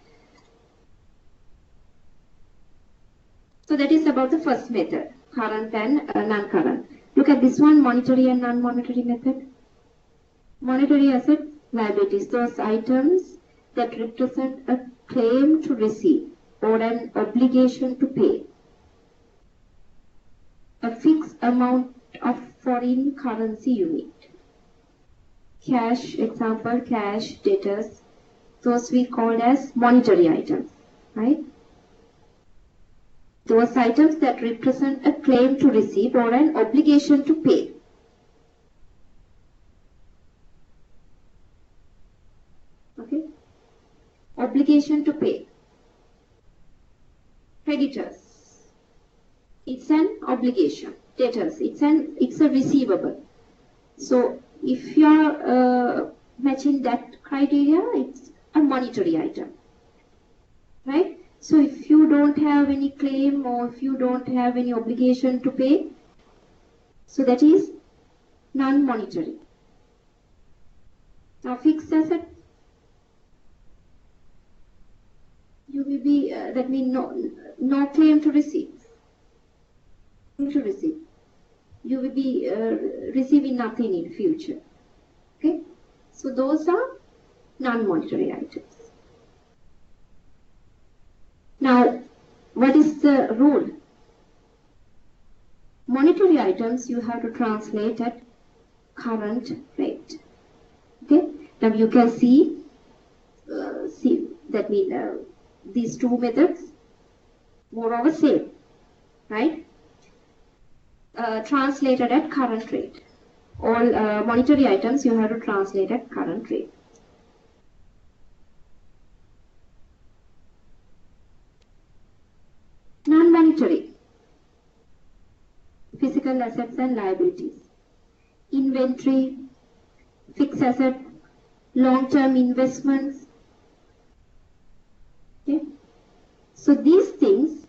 So that is about the first method, current and non-current. Look at this one, monetary and non-monetary method. Monetary assets, liabilities, those items that represent a claim to receive or an obligation to pay a fixed amount of foreign currency unit. Cash, example, cash, debtors, those we call as monetary items, right? Those items that represent a claim to receive or an obligation to pay. Okay? Obligation to pay. Creditors. It's an obligation. Debtors. It's a receivable. So if you are matching that criteria, it's a monetary item, right? So if you don't have any claim or if you don't have any obligation to pay, so that is non-monetary. Now fixed asset, you will be that means no claim to receive. You will be receiving nothing in future. Okay, so those are non-monetary items. Now, what is the rule? Monetary items you have to translate at current rate. Okay, now you can see that means these two methods more or less same, right? Translated at current rate. All monetary items you have to translate at current rate. Non-monetary, physical assets and liabilities, inventory, fixed asset, long-term investments. Okay, so these things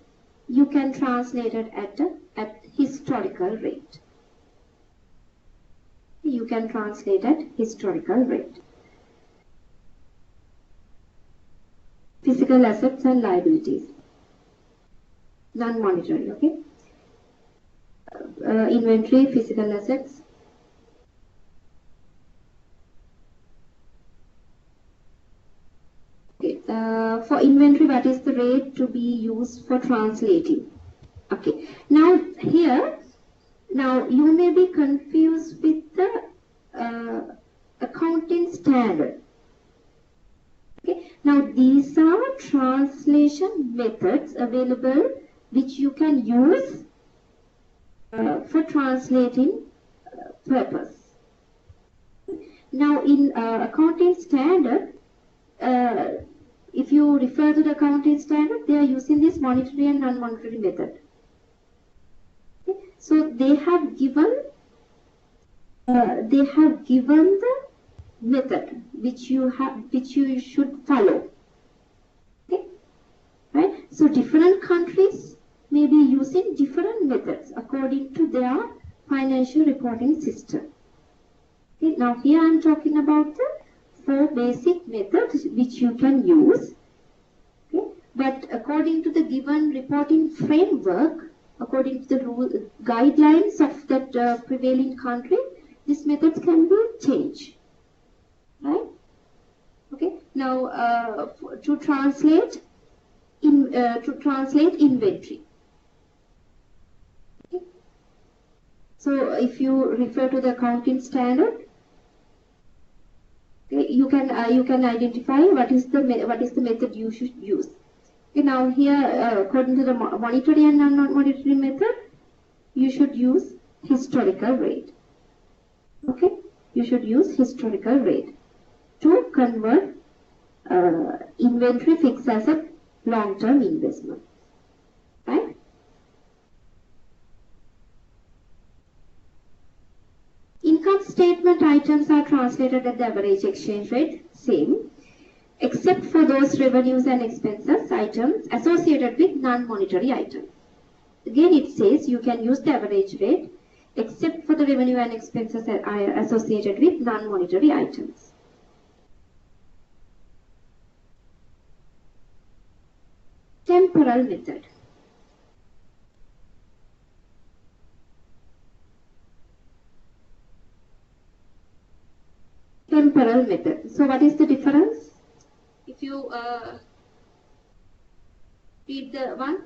you can translate it at historical rate. You can translate at historical rate. Physical assets and liabilities. Non-monetary, okay? Inventory, physical assets. Okay, for inventory, what is the rate to be used for translating? Okay, now here, now you may be confused with the accounting standard. Okay, now these are translation methods available which you can use for translating purpose. Now in accounting standard, if you refer to the accounting standard, they are using this monetary and non-monetary method. Okay. So they have given the method which you should follow. Okay, right? So different countries may be using different methods according to their financial reporting system. Okay, now here I am talking about the 4 basic methods which you can use. Okay, but according to the given reporting framework, according to the guidelines of that prevailing country, these methods can be changed. Right? Okay. Now to translate inventory. Okay. So if you refer to the accounting standard, okay, you can identify what is the method you should use. Okay. Now here, according to the monetary and non-monetary method, you should use historical rate. Okay, you should use historical rate to convert inventory, fixed asset, long-term investment. Right? Income statement items are translated at the average exchange rate, same, except for those revenues and expenses items associated with non-monetary items. Again, it says you can use the average rate except for the revenue and expenses associated with non-monetary items. Temporal method. temporal method. So what is the difference? If you read the one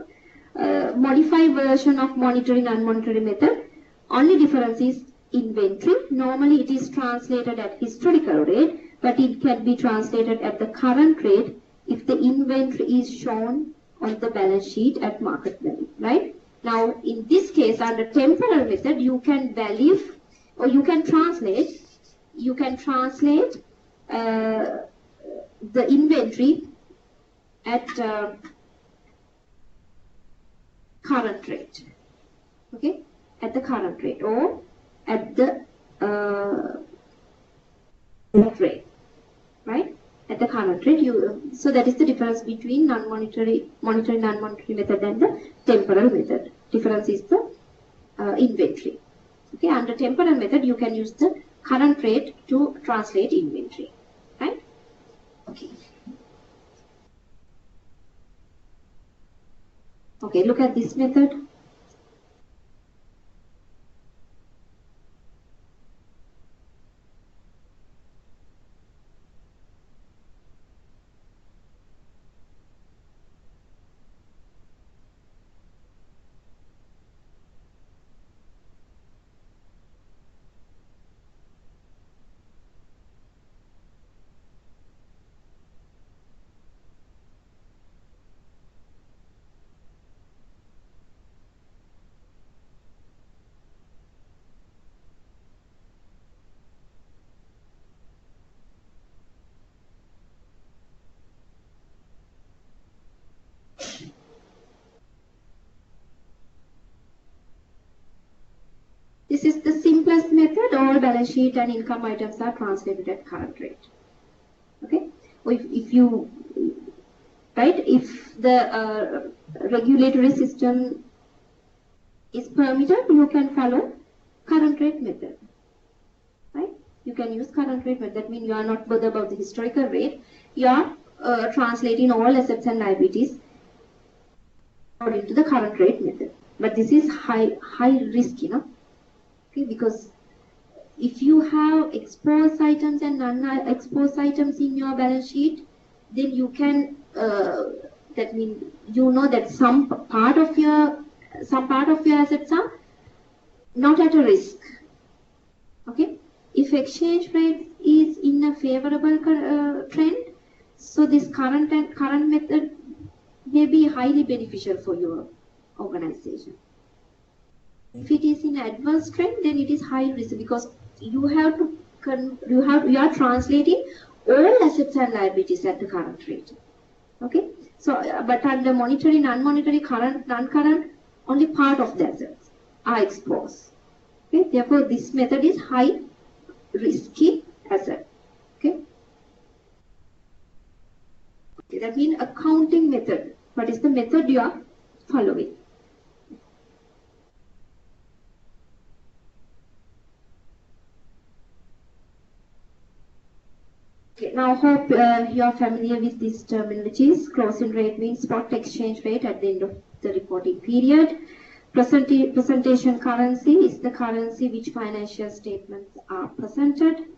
modified version of monetary non-monetary method, only difference is inventory. Normally it is translated at historical rate, but it can be translated at the current rate if the inventory is shown on the balance sheet at market value, right? Now, in this case, under temporal method, you can value or you can translate the inventory at current rate, okay, at the current rate or at the rate, right? At the current rate, so that is the difference between monetary non-monetary method and the temporal method. Difference is the inventory. Okay, under temporal method, you can use the current rate to translate inventory, right? Okay. Okay, look at this method. This is the simplest method. All balance sheet and income items are translated at current rate. Okay, if you, right, if the regulatory system is permitted, you can follow current rate method, right? You can use current rate method. That means you are not bothered about the historical rate. You are translating all assets and liabilities according to the current rate method. But this is high risk, you know. Okay, because if you have exposed items and non-exposed items in your balance sheet, then you can, that means you know that some part of your assets are not at a risk. Okay, if exchange rate is in a favorable trend, so this current method may be highly beneficial for your organization. If it is in adverse trend, then it is high risk because you are translating all assets and liabilities at the current rate. Okay, so but under monetary, non-monetary, current, non-current, only part of the assets are exposed. Okay, therefore this method is high risky asset. Okay, that means accounting method. What is the method you are following? Okay, now hope you are familiar with this terminologies. Closing rate means spot exchange rate at the end of the reporting period. Presentation currency is the currency which financial statements are presented.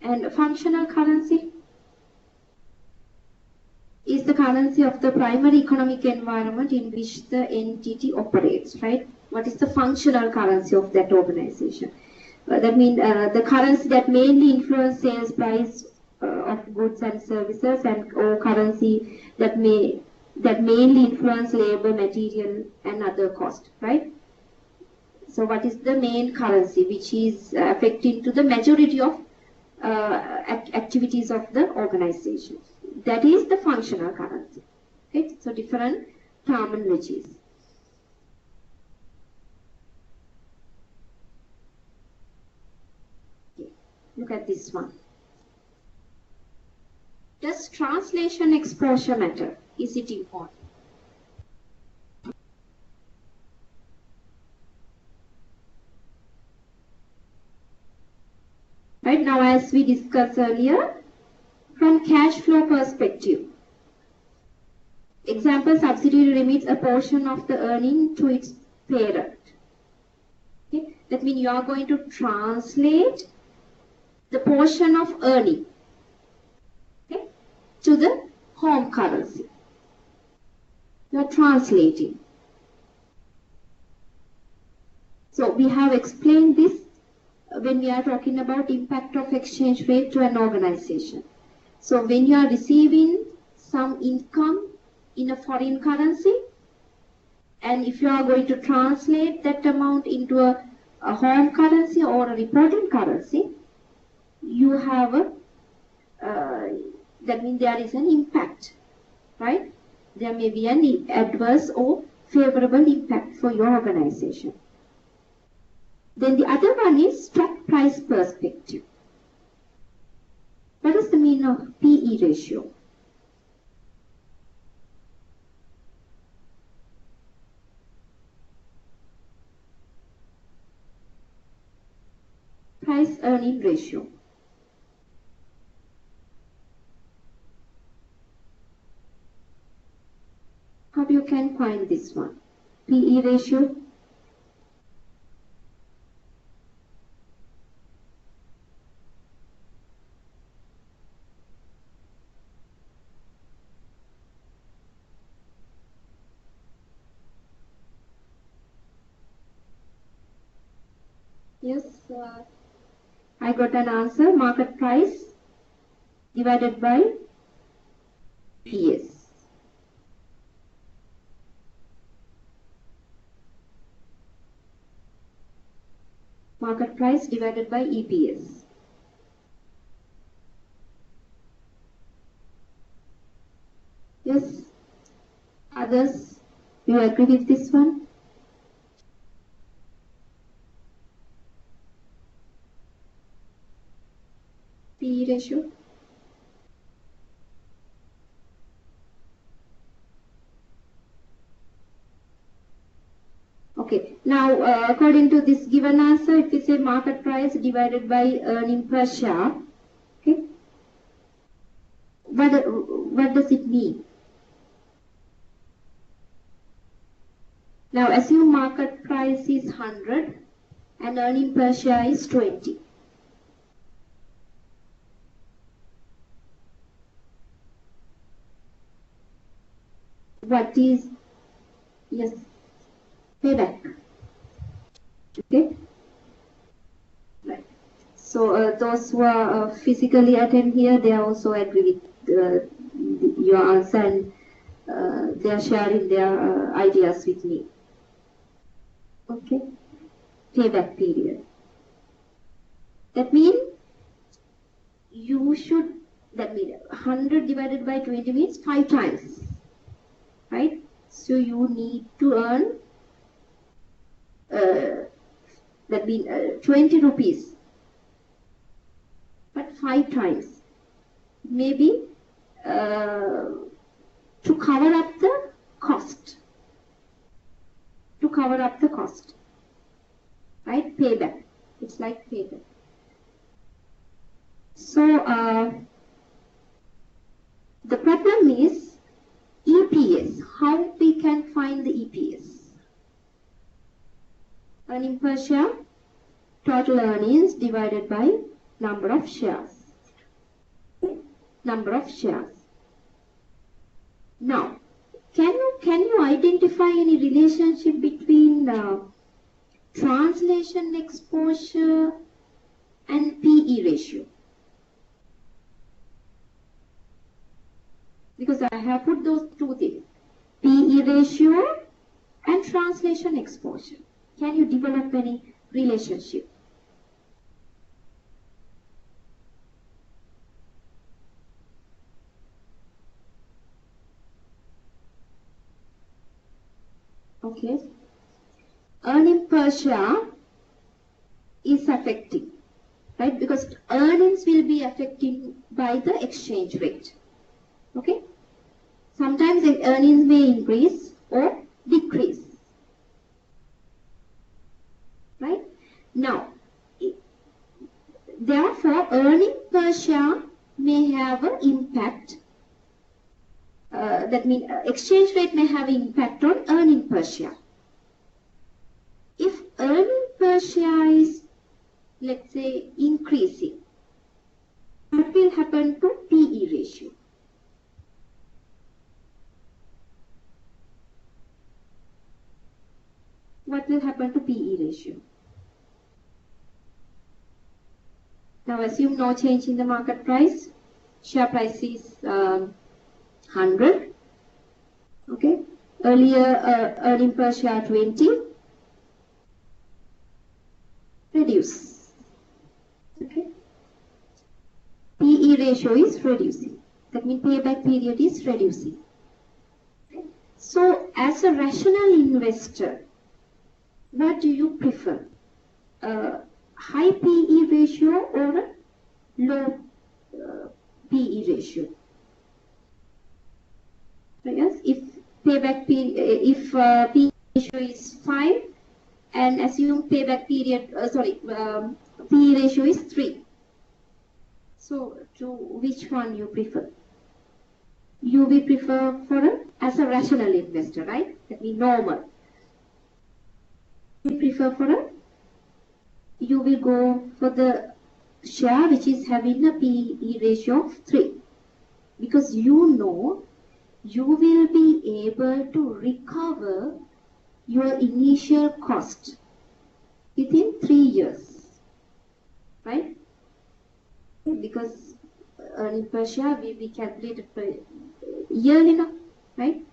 And functional currency is the currency of the primary economic environment in which the entity operates, right? What is the functional currency of that organization? That means the currency that mainly influence sales price of goods and services, and or currency that mainly influence labor, material, and other costs, right? So what is the main currency which is affecting to the majority of activities of the organization? That is the functional currency. Okay, so different terminologies. Okay. Look at this one. Does translation exposure matter? Is it important? Right now, as we discussed earlier, from cash flow perspective, example, subsidiary remits a portion of the earning to its parent. Okay? That means you are going to translate the portion of earning, okay, to the home currency. You are translating. So we have explained this when we are talking about impact of exchange rate to an organization. So when you are receiving some income in a foreign currency, and if you are going to translate that amount into a home currency or a reporting currency, you have a, that means there is an impact, right? There may be an adverse or favorable impact for your organization. Then the other one is stock price perspective. What is the meaning of PE ratio? Price earning ratio. How you can find this one? PE ratio. Yes, I got an answer. Market price divided by PS. Market price divided by EPS. Yes, others, you agree with this one? PE ratio. Okay, now according to this given answer, if we say market price divided by earning per share, okay, what does it mean? Now assume market price is 100 and earning per share is 20. What is, yes, payback? Okay, right. So those who are physically attend here, they also agree with your answer, and they are sharing their ideas with me. Okay, payback period. That means you should, that means 100 divided by 20 means 5 times, right? So you need to earn, that means 20 rupees, but 5 times. Maybe to cover up the cost. To cover up the cost, right? Payback. It's like payback. So the problem is EPS. How we can find the EPS? Earning per share, total earnings divided by number of shares. Number of shares. Now, can you identify any relationship between translation exposure and PE ratio? Because I have put those two things, PE ratio and translation exposure. Can you develop any relationship? Okay. Earning per share is affecting, right? Because earnings will be affected by the exchange rate. Okay. Sometimes the earnings may increase or decrease. Right? Now, therefore, earning per share may have an impact. That means exchange rate may have impact on earning per share. If earning per share is, let's say, increasing, What will happen to PE ratio? What will happen to PE ratio? Now assume no change in the market price. Share price is 100. Okay. Earlier earning per share 20. Reduce. Okay. PE ratio is reducing. That means payback period is reducing. Okay. So as a rational investor, what do you prefer? A high PE ratio or a low PE ratio? So yes, if payback period, if PE ratio is 5, and assume payback period, PE ratio is 3. So to which one you prefer? You will prefer for as a rational investor, right? That means normal. You prefer for you will go for the share which is having a PE ratio of 3, because you know you will be able to recover your initial cost within 3 years, right? Because earning per share will be calculated per yearly now, right?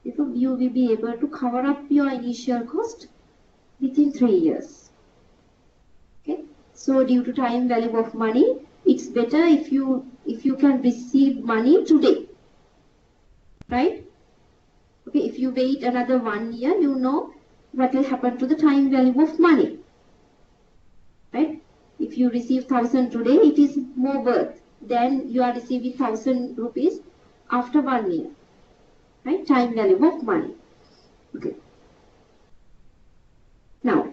Therefore, you will be able to cover up your initial cost within 3 years. Okay. So due to time value of money, it's better if you can receive money today, right? Okay. If you wait another 1 year, you know what will happen to the time value of money, right? If you receive 1,000 today, it is more worth than you are receiving 1,000 rupees after 1 year, right? Time value of money. Okay. Now,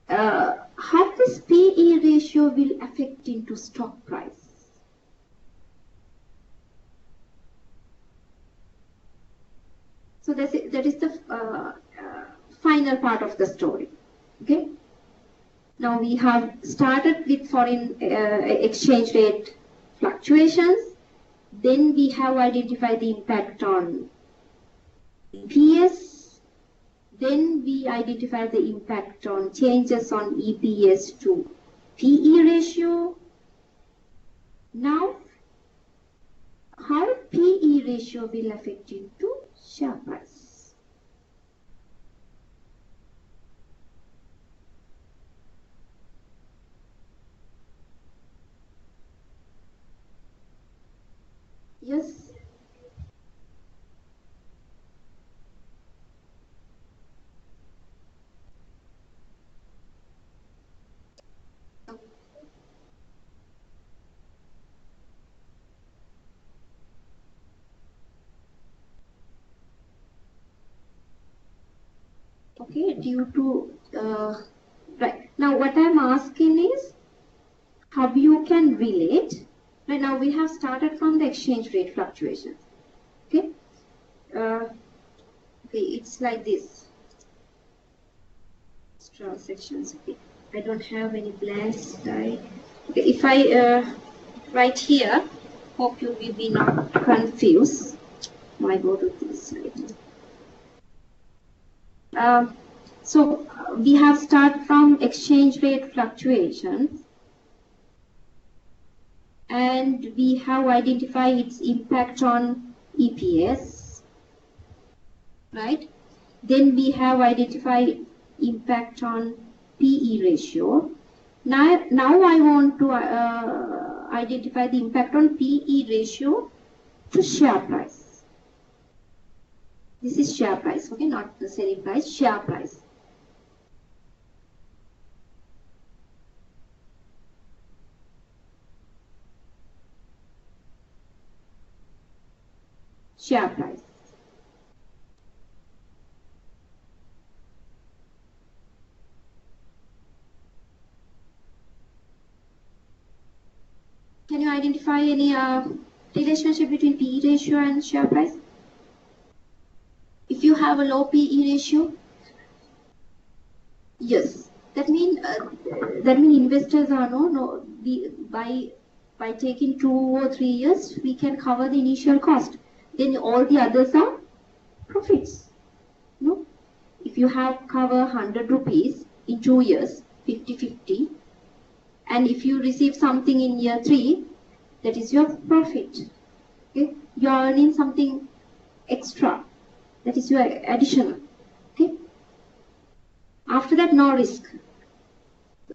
how this PE ratio will affect into stock price? So that is the final part of the story. Okay. Now we have started with foreign exchange rate fluctuations. Then we have identified the impact on EPS. Then we identify the impact on changes on EPS to PE ratio. Now, how PE ratio will affect into share price? Yes. Okay, due to right now, what I'm asking is how you can relate. Right now, we have started from the exchange rate fluctuations. Okay, okay, it's like this. Transactions. Okay, I don't have any blank slide. Okay, if I write here, hope you will be not confused. I go to this slide. So we have started from exchange rate fluctuations, and we have identified its impact on EPS, right? Then we have identified impact on PE ratio. Now I want to identify the impact on PE ratio to share price. This is share price, okay, not the selling price, share price. Share price. Can you identify any relationship between PE ratio and share price? If you have a low PE ratio, yes, that mean investors are by taking 2 or 3 years we can cover the initial cost. Then all the others are profits. No, if you have cover 100 rupees in 2 years, 50-50, and if you receive something in year 3, that is your profit. Okay, you are earning something extra. That is your additional. Okay. After that, no risk.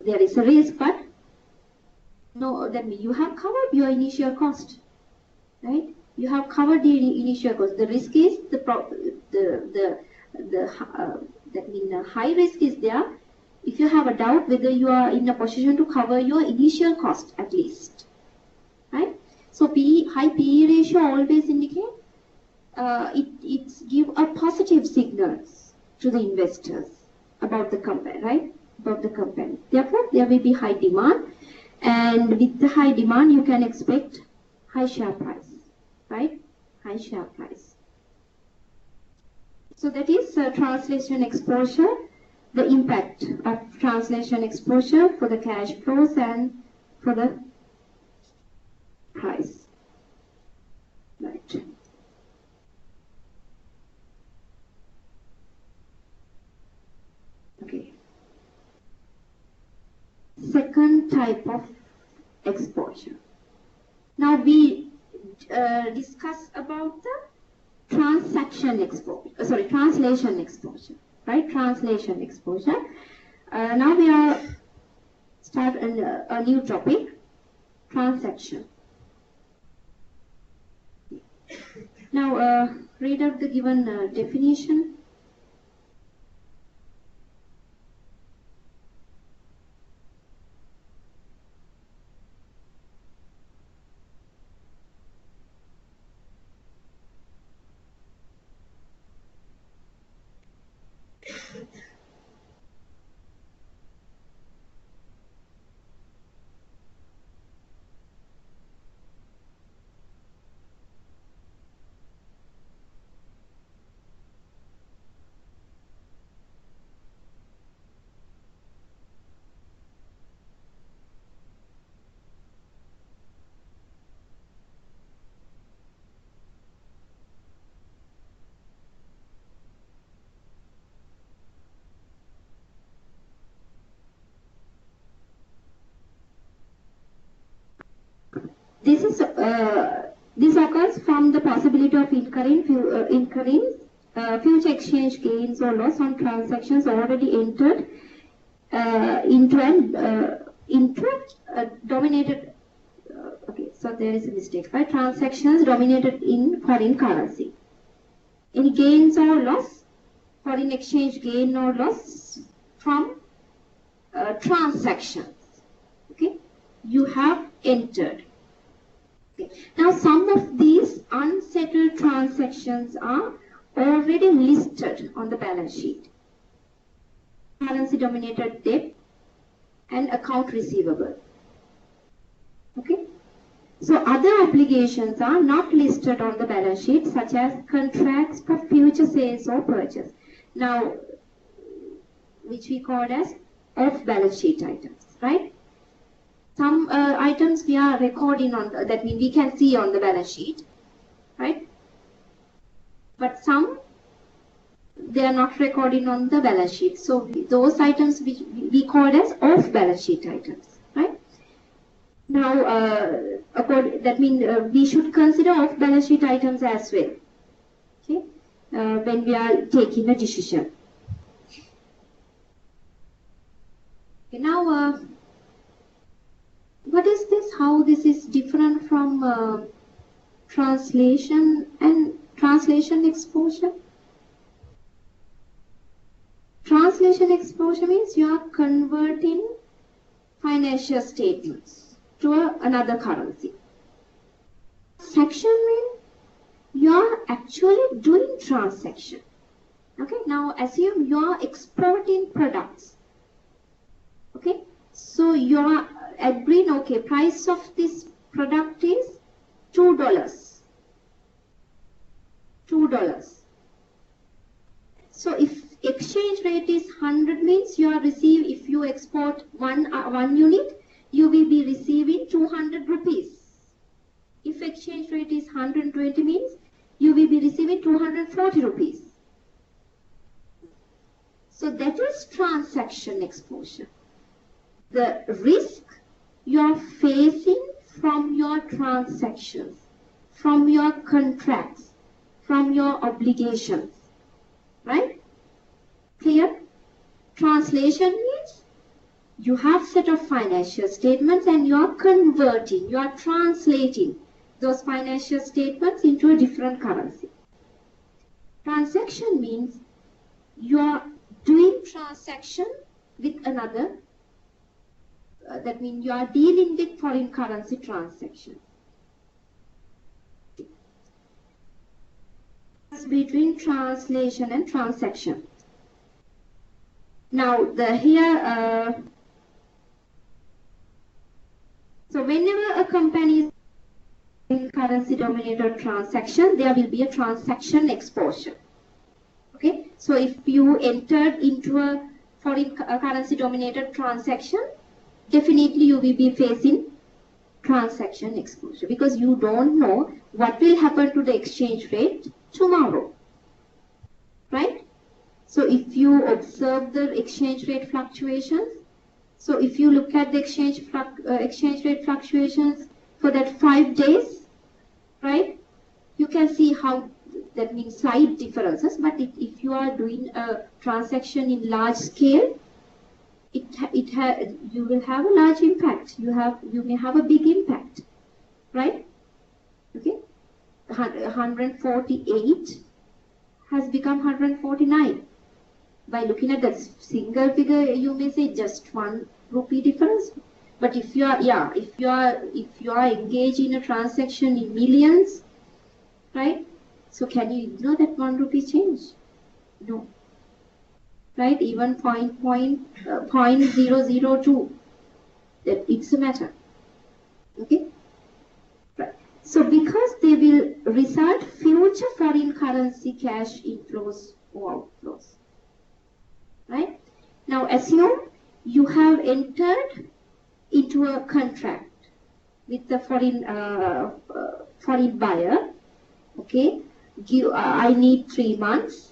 There is a risk, but no, that means you have covered your initial cost, right? You have covered the initial cost. The risk is that means high risk is there. If you have a doubt whether you are in a position to cover your initial cost at least, right? So high PE ratio always indicate it give a positive signals to the investors about the company, right? About the company. Therefore, there will be high demand, and with the high demand, you can expect high share price, right? High share price. So that is translation exposure, the impact of translation exposure for the cash flows and for the price, right? Okay. Second type of exposure. Now we discuss about the translation exposure, right? Translation exposure. Now we are start a new topic, transaction. Now read out the given definition. This occurs from the possibility of incurring future exchange gains or loss on transactions already entered into dominated. Okay, so there is a mistake, right? Transactions dominated in foreign currency. Any gains or loss, foreign exchange gain or loss from transactions. Okay, you have entered. Now, some of these unsettled transactions are already listed on the balance sheet. Currency dominated debt and account receivable. Okay. So other obligations are not listed on the balance sheet, such as contracts for future sales or purchase. Now, which we call as off balance sheet items, right? Some items we are recording on, that means we can see on the balance sheet, right? But some, they are not recording on the balance sheet. So those items we call as off balance sheet items, right? Now, that means we should consider off balance sheet items as well, okay? When we are taking a decision. Okay, now, what is this? How this is different from translation and translation exposure? Translation exposure means you are converting financial statements to another currency. Transaction means you are actually doing transaction. Okay, now assume you are exporting products. Okay, so you are agreeing, okay, price of this product is $2. $2. So if exchange rate is 100 means you are receive, if you export one unit, you will be receiving 200 rupees. If exchange rate is 120 means you will be receiving 240 rupees. So that is transaction exposure. The risk you are facing from your transactions, from your contracts, from your obligations, right? Clear? Translation means you have set of financial statements and you are converting, you are translating those financial statements into a different currency. Transaction means you are doing transaction with another, that means you are dealing with foreign currency transaction. Between translation and transaction. Now so whenever a company is in currency denominated transaction, there will be a transaction exposure. Okay, so if you entered into a foreign currency dominated transaction, definitely you will be facing transaction exposure because you don't know what will happen to the exchange rate tomorrow, right? So if you observe the exchange rate fluctuations, so if you look at the exchange rate fluctuations for that 5 days, right, you can see how that means slight differences, but if you are doing a transaction in large scale, you will have a large impact. You may have a big impact, right? Okay, 148 has become 149. By looking at that single figure, you may say just 1 rupee difference. But if you are engaged in a transaction in millions, right? So can you ignore that 1 rupee change? No. Right? Even 0.002, that it's a matter. Okay? Right. So because they will result future foreign currency cash inflows or outflows. Right? Now assume you have entered into a contract with the foreign buyer. Okay? I need 3 months.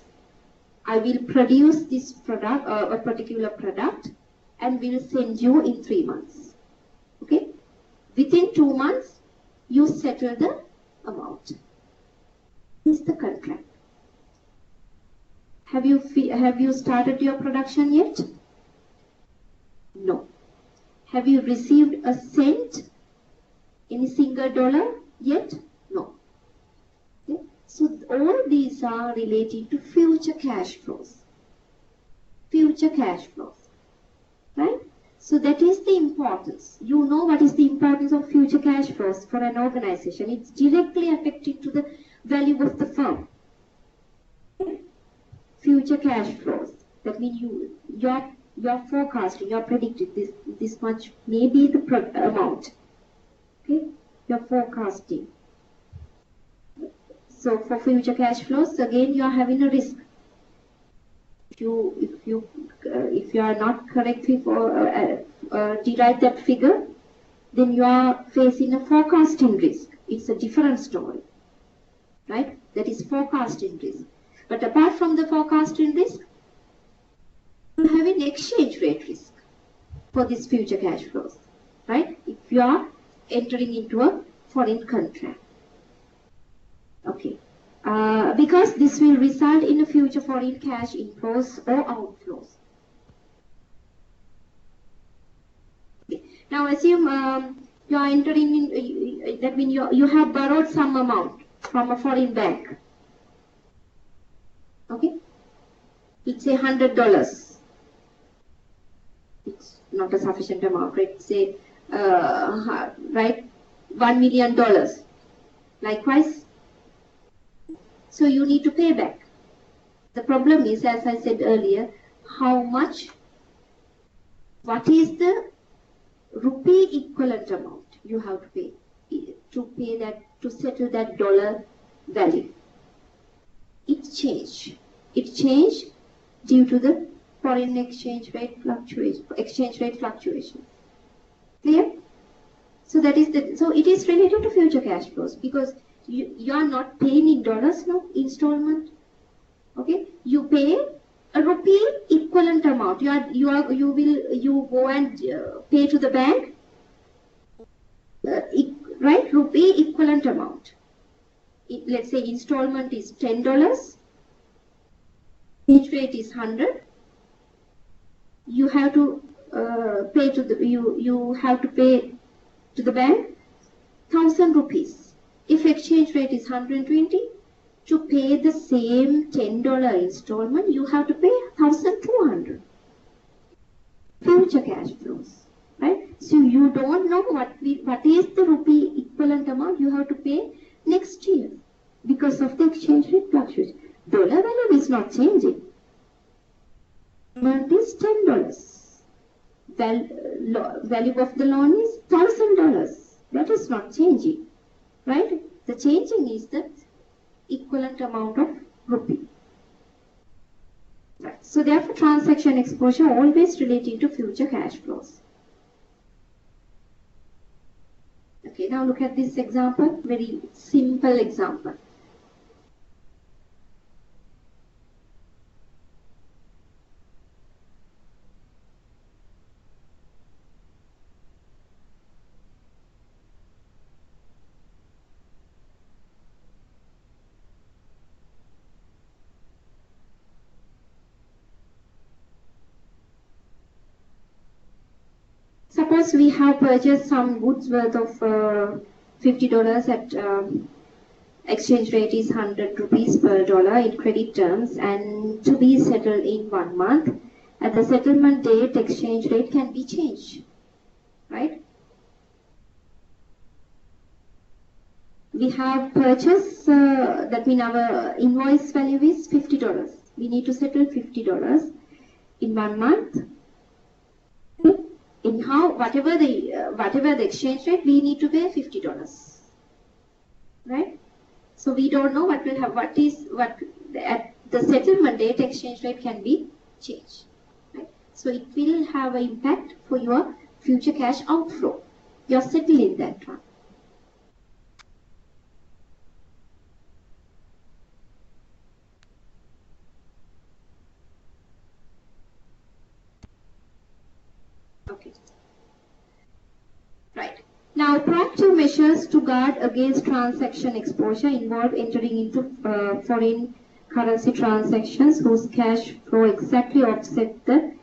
I will produce this product, a particular product, and will send you in 3 months. Okay? Within 2 months, you settle the amount. This is the contract. Have you started your production yet? No. Have you received a cent, any single dollar yet? No. Okay? So all these are related to future cash flows. Future cash flows. Right? So that is the importance. You know what is the importance of future cash flows for an organization. It's directly affected to the value of the firm. Future cash flows. That means you're forecasting, you're predicting this much may be the amount. Okay? You're forecasting. So for future cash flows, again you are having a risk. If you are not correctly derive that figure, then you are facing a forecasting risk. It's a different story, right? That is forecasting risk. But apart from the forecasting risk, you have an exchange rate risk for these future cash flows, right? If you are entering into a foreign contract. Okay. Because this will result in a future foreign cash inflows or outflows. Okay. Now assume you are entering in, that means you have borrowed some amount from a foreign bank. Okay, let's say $100. It's not a sufficient amount. Let's say right, $1 million. Likewise. So you need to pay back. The problem is, as I said earlier, how much, what is the rupee equivalent amount you have to pay that, to settle that dollar value. It changed due to the foreign exchange rate fluctuation. Clear? So that is the, so it is related to future cash flows because you are not paying in dollars, no installment. Okay, you pay a rupee equivalent amount. You go and pay to the bank, right? Rupee equivalent amount. Let's say installment is $10. Each rate is 100. You have to pay to the you have to pay to the bank 1,000 rupees. If exchange rate is 120, to pay the same $10 installment, you have to pay 1,200. Future cash flows, right? So you don't know what is the rupee equivalent amount you have to pay next year because of the exchange rate fluctuation. Dollar value is not changing. Amount is $10. Value of the loan is $1,000. That is not changing, right? The changing is the equivalent amount of rupee. Right. So therefore, transaction exposure always relating to future cash flows. Okay, now look at this example, very simple example. Suppose we have purchased some goods worth of $50 at exchange rate is 100 rupees per dollar in credit terms and to be settled in 1 month. At the settlement date, exchange rate can be changed, right? We have purchased, that means our invoice value is $50. We need to settle $50 in 1 month. In whatever the exchange rate, we need to pay $50, right? So we don't know what will have at the settlement date exchange rate can be changed, right? So it will have an impact for your future cash outflow. You're settling that one. Okay. Right. Now, proactive measures to guard against transaction exposure involve entering into foreign currency transactions whose cash flow exactly offset the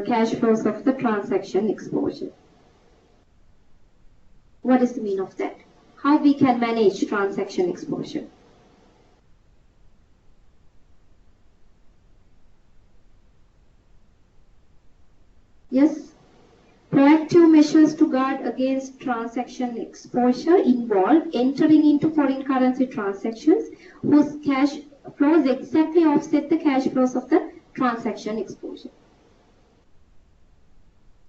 cash flows of the transaction exposure. What is the meaning of that? How we can manage transaction exposure? Yes? Proactive measures to guard against transaction exposure involve entering into foreign currency transactions whose cash flows exactly offset the cash flows of the transaction exposure.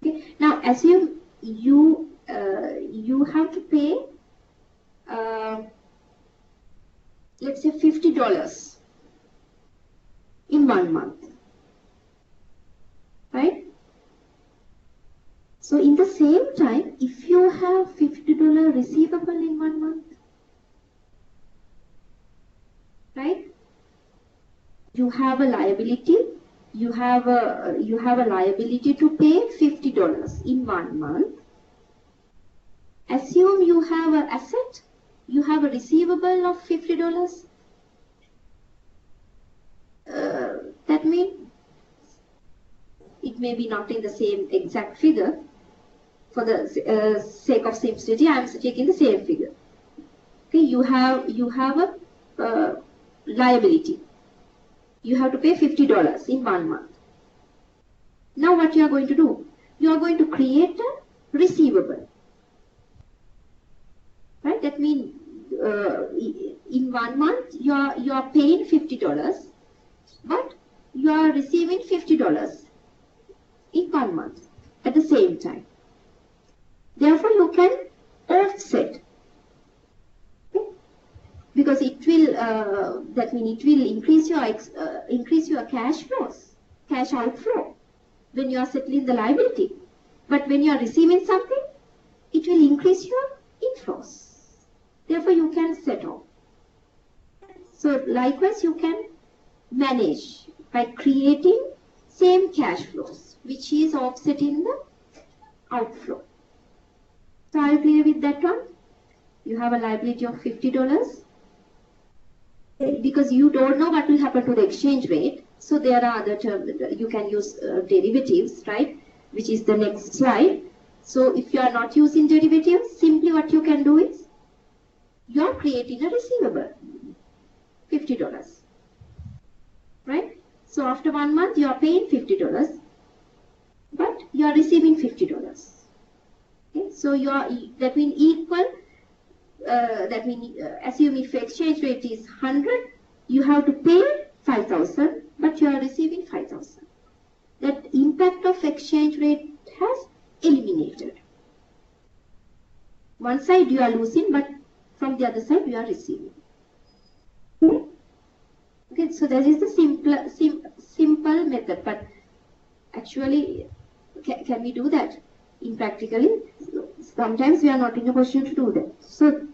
Okay. Now, assume you have to pay, let's say $50 in 1 month, right? So in the same time, if you have $50 receivable in 1 month, right? You have a liability. You have a liability to pay $50 in 1 month. Assume you have an asset. You have a receivable of $50. That means it may be not in the same exact figure. For the sake of simplicity, I am taking the same figure. Okay, you have a liability. You have to pay $50 in 1 month. Now what you are going to do? You are going to create a receivable. Right? That means in 1 month you are paying $50, but you are receiving $50 in 1 month at the same time. Therefore, you can offset, okay? Because it will that means it will increase your cash flows, cash outflow when you are settling the liability. But when you are receiving something, it will increase your inflows. Therefore, you can settle. So likewise, you can manage by creating same cash flows, which is offsetting the outflow. So are you clear with that one? You have a liability of $50 because you don't know what will happen to the exchange rate. So there are other terms. You can use derivatives, right? Which is the next slide. So if you are not using derivatives, simply what you can do is you are creating a receivable, $50, right? So after 1 month, you are paying $50, but you are receiving $50. Okay, so you are that means equal. That means assume if exchange rate is 100, you have to pay 5,000, but you are receiving 5,000. That impact of exchange rate has eliminated. One side you are losing, but from the other side you are receiving. Okay, so that is the simple method, but actually can we do that in practically? Sometimes we are not in a position to do that. So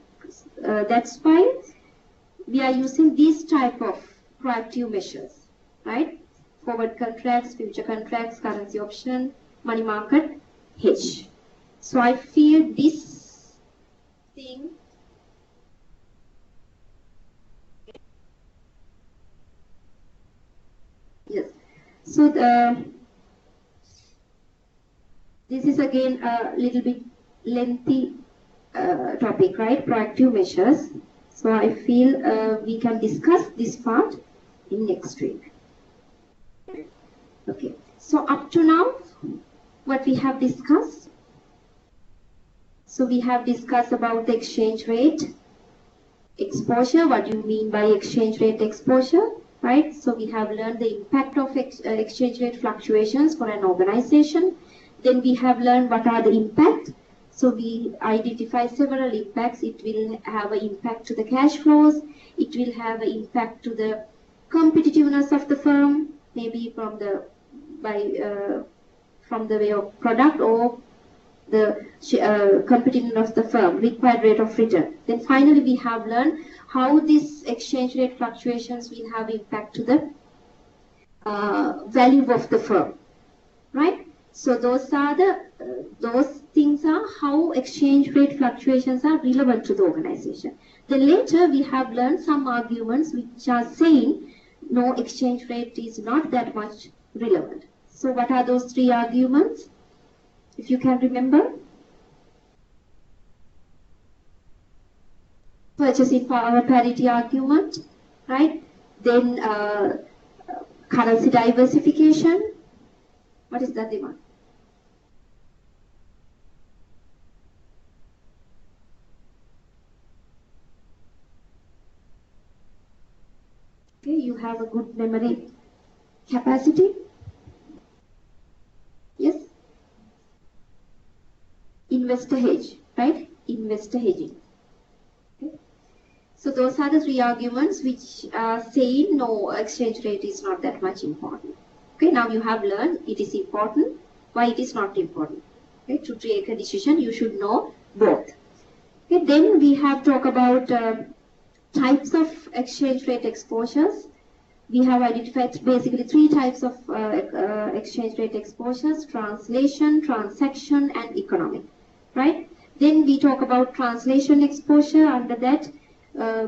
that's why we are using these type of proactive measures, right? Forward contracts, future contracts, currency option, money market, hedge. So I feel this thing yes. So this is again a little bit lengthy topic, right? Proactive measures. So I feel we can discuss this part in next week. Okay. So up to now, what we have discussed. So we have discussed about the exchange rate exposure. What do you mean by exchange rate exposure, right? So we have learned the impact of exchange rate fluctuations for an organization. Then we have learned what are the impacts. So we identify several impacts. It will have an impact to the cash flows. It will have an impact to the competitiveness of the firm, maybe from the way of product or the competitiveness of the firm, required rate of return. Then finally, we have learned how this exchange rate fluctuations will have impact to the value of the firm, right? So those are those things are how exchange rate fluctuations are relevant to the organization. Then later we have learned some arguments which are saying no, exchange rate is not that much relevant. So what are those three arguments? If you can remember. Purchasing power parity argument, right? Then currency diversification. What is that one? Okay, you have a good memory capacity. Yes? Investor hedge, right? Investor hedging. Okay. So those are the three arguments which are saying no, exchange rate is not that much important. Okay, now you have learned it is important, why it is not important. Okay, to take a decision, you should know both. Okay, then we have talked about types of exchange rate exposures. We have identified basically three types of exchange rate exposures: translation, transaction, and economic, right? Then we talk about translation exposure. Under that,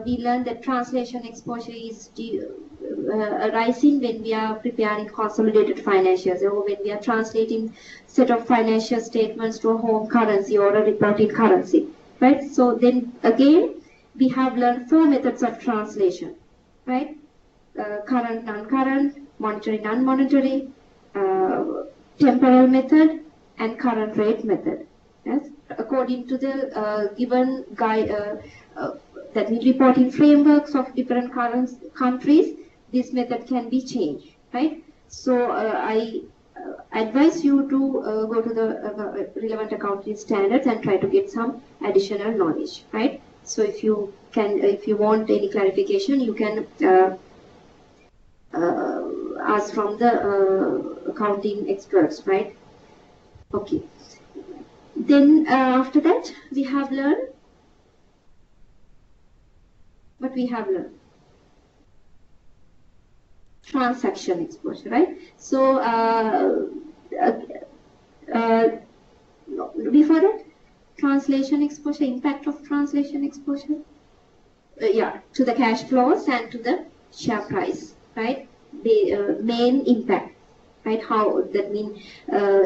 we learned that translation exposure is arising when we are preparing consolidated financials or when we are translating set of financial statements to a home currency or a reported currency, right? So then again, we have learned four methods of translation, right? Current, non-current, monetary, non-monetary, temporal method, and current rate method. Yes, according to the given guide, that means reporting frameworks of different countries, this method can be changed, right? So I advise you to go to the relevant accounting standards and try to get some additional knowledge, right? So if you if you want any clarification, you can ask from the accounting experts, right? Okay. Then after that, we have learned what we have learned. Transaction exposure, right? So before that, translation exposure, impact of translation exposure. Yeah, to the cash flows and to the share price, right? The main impact, right? How that mean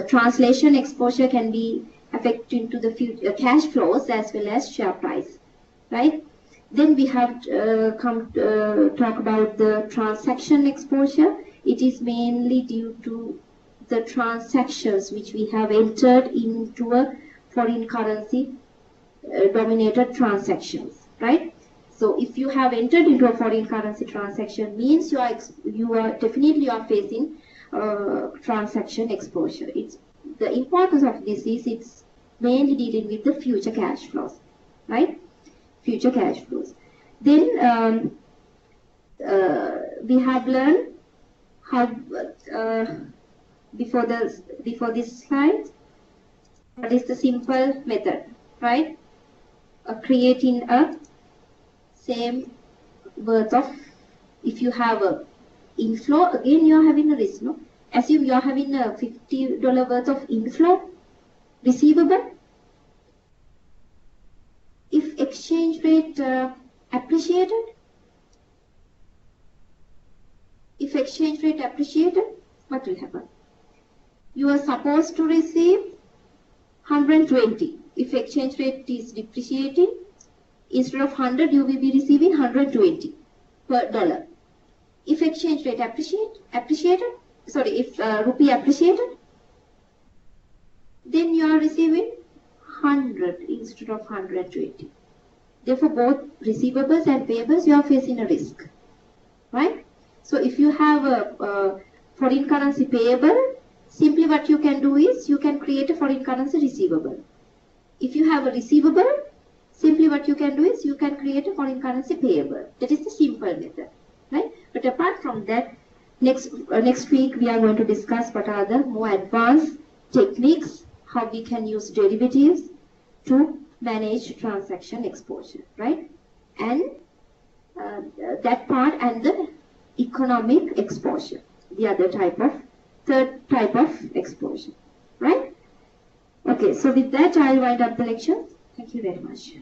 translation exposure can be affecting to the future cash flows as well as share price, right? Then we have talk about the transaction exposure. It is mainly due to the transactions which we have entered into a foreign currency dominated transactions, right? So if you have entered into a foreign currency transaction, means you are definitely facing transaction exposure. It's the importance of this is it's mainly dealing with the future cash flows, right? Future cash flows. Then we have learned how before this slide, what is the simple method, right? Creating a same worth of, if you have a inflow, again you are having a risk, no? Assume you are having a $50 worth of inflow receivable. If exchange rate appreciated, what will happen? You are supposed to receive 120. If exchange rate is depreciating, instead of 100, you will be receiving 120 per dollar. If exchange rate if rupee appreciated, then you are receiving 100 instead of 120. Therefore, both receivables and payables, you are facing a risk, right? So if you have a foreign currency payable, simply what you can do is you can create a foreign currency receivable. If you have a receivable, simply what you can do is you can create a foreign currency payable. That is the simple method, right? But apart from that, next week we are going to discuss what are the more advanced techniques, how we can use derivatives to manage transaction exposure, right? And that part and the economic exposure, the other third type of exposure, right? Okay, so with that I'll wind up the lecture. Thank you very much.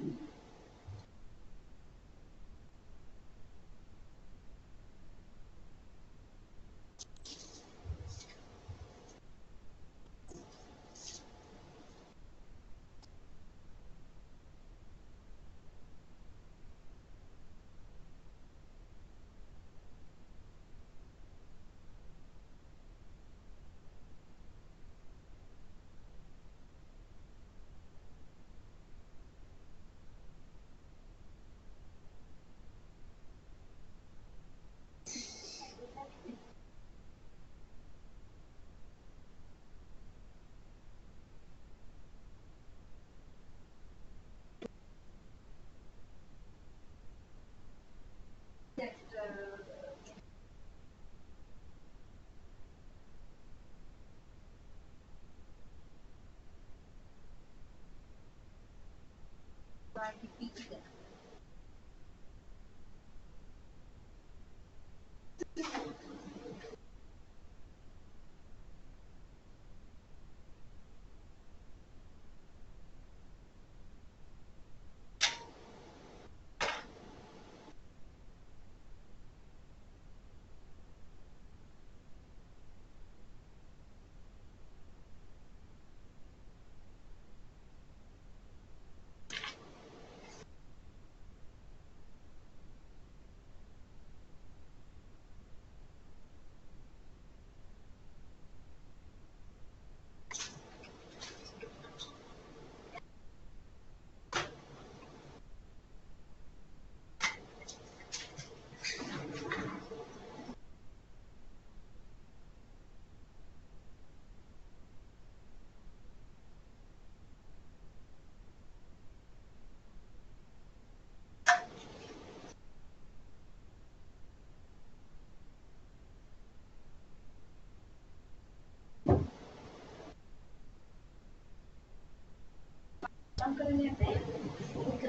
काम करने आता है एक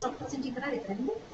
representing करा देता है